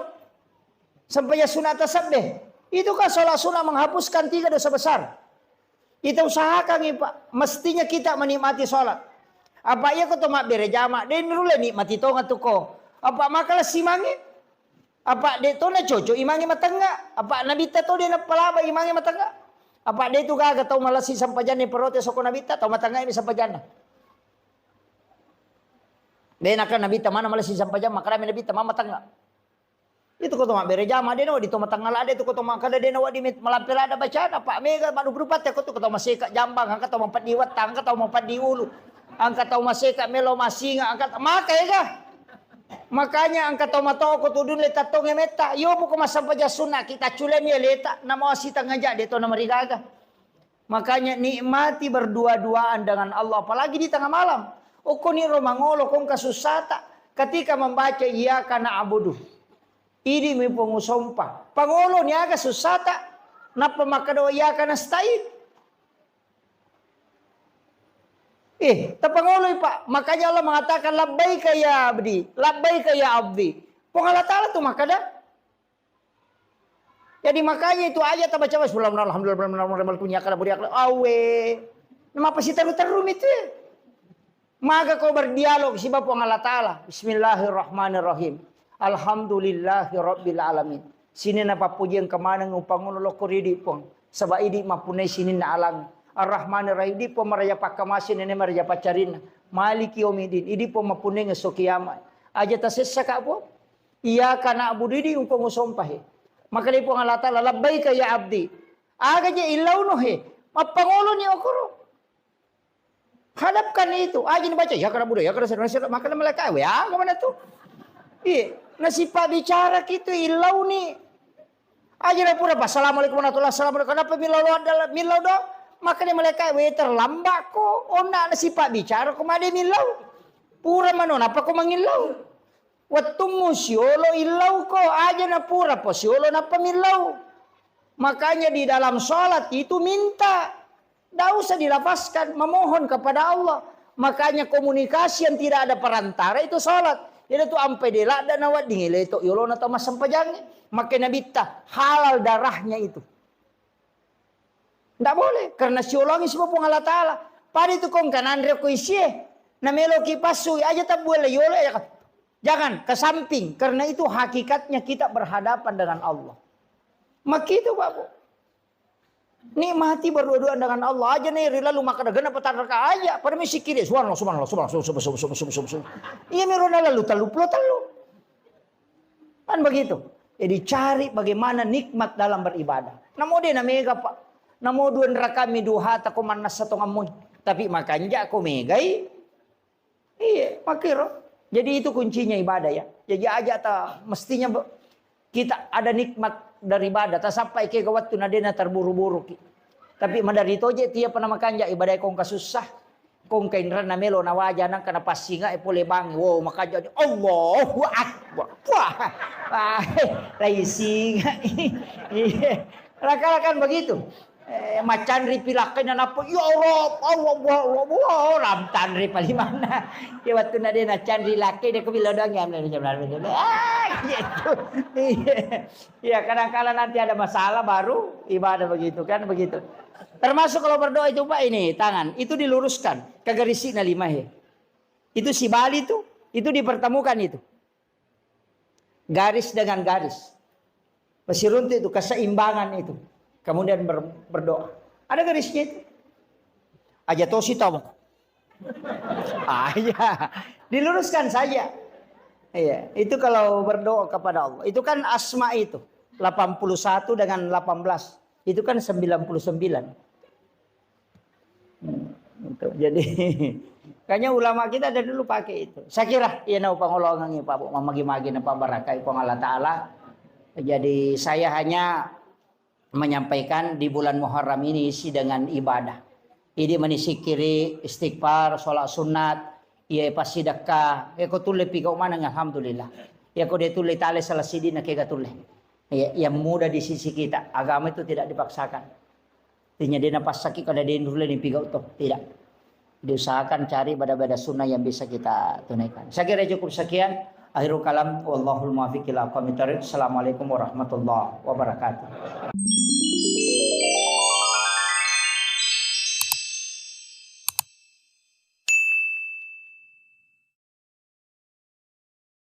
Sampai sunat tasbih. Itu kan sholat sunat menghapuskan 3 dosa besar. Kita usahakan nih Pak. Mestinya kita menikmati sholat. Apa ya kau tomak berjamaah. Dia nurule nikmati tonga tu ko. Apa makalah simangi. Apa dia tu na cocok imangi matangga. Apa nabi tato dia na palaba imangi matangga. Apa dia tu gaga tau malasi sampai jana perote soko nabi tato matangga ini sampai jana. Dia nak nabi tamana malasi sampai jana makara nabi tamama matangga. Itu kau tomak berjamaah dia nawa di tomak tangga lada itu kau tomak kada dia nawa di malampir ada bacaan apa mega madu berupat ya kau tu kau tomak seka jambang angkat tau mampat di watang angkat tau mampat di ulu angkat tau maseka melo masinga angkat makai kah. Makanya angkat tau matau kau tudun leta tonge meta yo buku masam paja sunat kita culem ya leta nama wasita ngajak dia tu nama rigaga. Makanya nikmati berdua-duaan dengan Allah apalagi di tengah malam. Kau ni romangolo kau kasusata ketika membaca iya kana abudu. Ini mi pengusompa. Pangolo ni aga susata. Napa makado iya kana stain. Tapangolo Pak. Makanya Allah mengatakan labbaika ya abdi. Labbaika ya abdi. Allah Ta'ala tu makada. Jadi makanya itu aja tak baca alhamdulillah punya kana budi akal. Awe. Nama apa sih teru-terum itu ya? Maka kau berdialog si Bapak Allah Ta'ala. Bismillahirrahmanirrahim. Alhamdulillahi rabbil alamin. Sini na papujian kemana ngupangun lo kuridi pong. Sabah idi mapunay sini na alang. Ar-Rahmanir Rahim di po maraya pakamasin nene maraya pacarin. Maliki yomidin. Idi po mapunay nga sokiyama. Aja tasessa ka po. Iya kana abudidi umpong usompahe. Maka di po nga lata lalabay kaya abdi. Aga je ilaw no he. Mapangulo ni okoro. Hadapkan itu. Aja ni baca. Ya kana budo. Ya kana sir. Maka na malaka. Ya kamana to. Nasipa bicara gitu ilau nih. Aja dah pura assalamualaikum warahmatullahi wabarakatuh. Kenapa milau do? Makanya mereka terlambat kok. Ona nasipa bicara kemana milau. Pura mana apa kau mengilau? Waktu musiolo ilau kok aja na pura posiolo na pemilau. Makanya di dalam sholat itu minta. Tidak usah dilafazkan memohon kepada Allah. Makanya komunikasi yang tidak ada perantara itu sholat. Jadi tu ampai dia lah dan awak dingin itu yolona atau masam pajangnya. Maka Nabi tak halal darahnya itu. Tidak boleh karena siolongi semua pun Allah Ta'ala. Pada itu kong kanan reko isye. Namelo kipasu aja tak boleh yolo ya. Jangan ke samping karena itu hakikatnya kita berhadapan dengan Allah. Maka itu Bapak. Nikmati berdua-duaan dengan Allah aja nih lalu maka dah genap petarka aja pada misi kiri subhanallah. Iya merona lalu talu. Kan begitu. Jadi cari bagaimana nikmat dalam beribadah. Namo dia na mega pak. Namo duan rakami duha ta kumanas sa tungamoy. Tapi makanya ako megay. Iya, makiro. Jadi itu kuncinya ibadah ya. Jadi aja ta mestinya kita ada nikmat dari ibadah. Ta sampai ke waktu nadena terburu-buru. Tapi madarito je tiap na makanya ibadah kong kasusah. Kung kainran na melo na wajanan ka na pasinga ipuli bang wow makadya Allahu Akbar. Wah, singa. Laka-lakan begitu. Macan ripilakin na napo ya Allah ramtan ri palimana. Ya waktu na din na can rilaki dia kebilodang ya gitu. Ya kadang-kadang nanti ada masalah baru ibadah begitu kan begitu. Termasuk kalau berdoa itu Pak ini tangan itu diluruskan ke garis na 5 ya. Itu si Bali itu dipertemukan itu. Garis dengan garis. Pasiruntu itu keseimbangan itu. Kemudian berdoa. Ada garisnya itu. Aja tosi tahu. Ya. Diluruskan saja. Iya, itu kalau berdoa kepada Allah. Itu kan asma itu. 81 dengan 18. Itu kan 99. Jadi kayaknya ulama kita dari dulu pakai itu. Saya kira ya nau pangolongan Pak Bu mamagi-magi na pabarakai pang Allah Taala. Jadi saya hanya menyampaikan di bulan Muharram ini isi dengan ibadah. Ini menisikiri istighfar, sholat sunat, ya pas sedekah. Ya ko tulle pi kau mana alhamdulillah. Ya ko dia tulle tale salah sidina ke tulle. Ya, yang mudah di sisi kita. Agama itu tidak dipaksakan. Tinya dia pas sakit kada dia dulu ni pigau toh tidak. Diusahakan cari bada-bada sunnah yang bisa kita tunaikan. Saya kira cukup sekian. Akhirul kalam wallahul muwaffiq ila aqwamit thoriq. Assalamualaikum warahmatullahi wabarakatuh.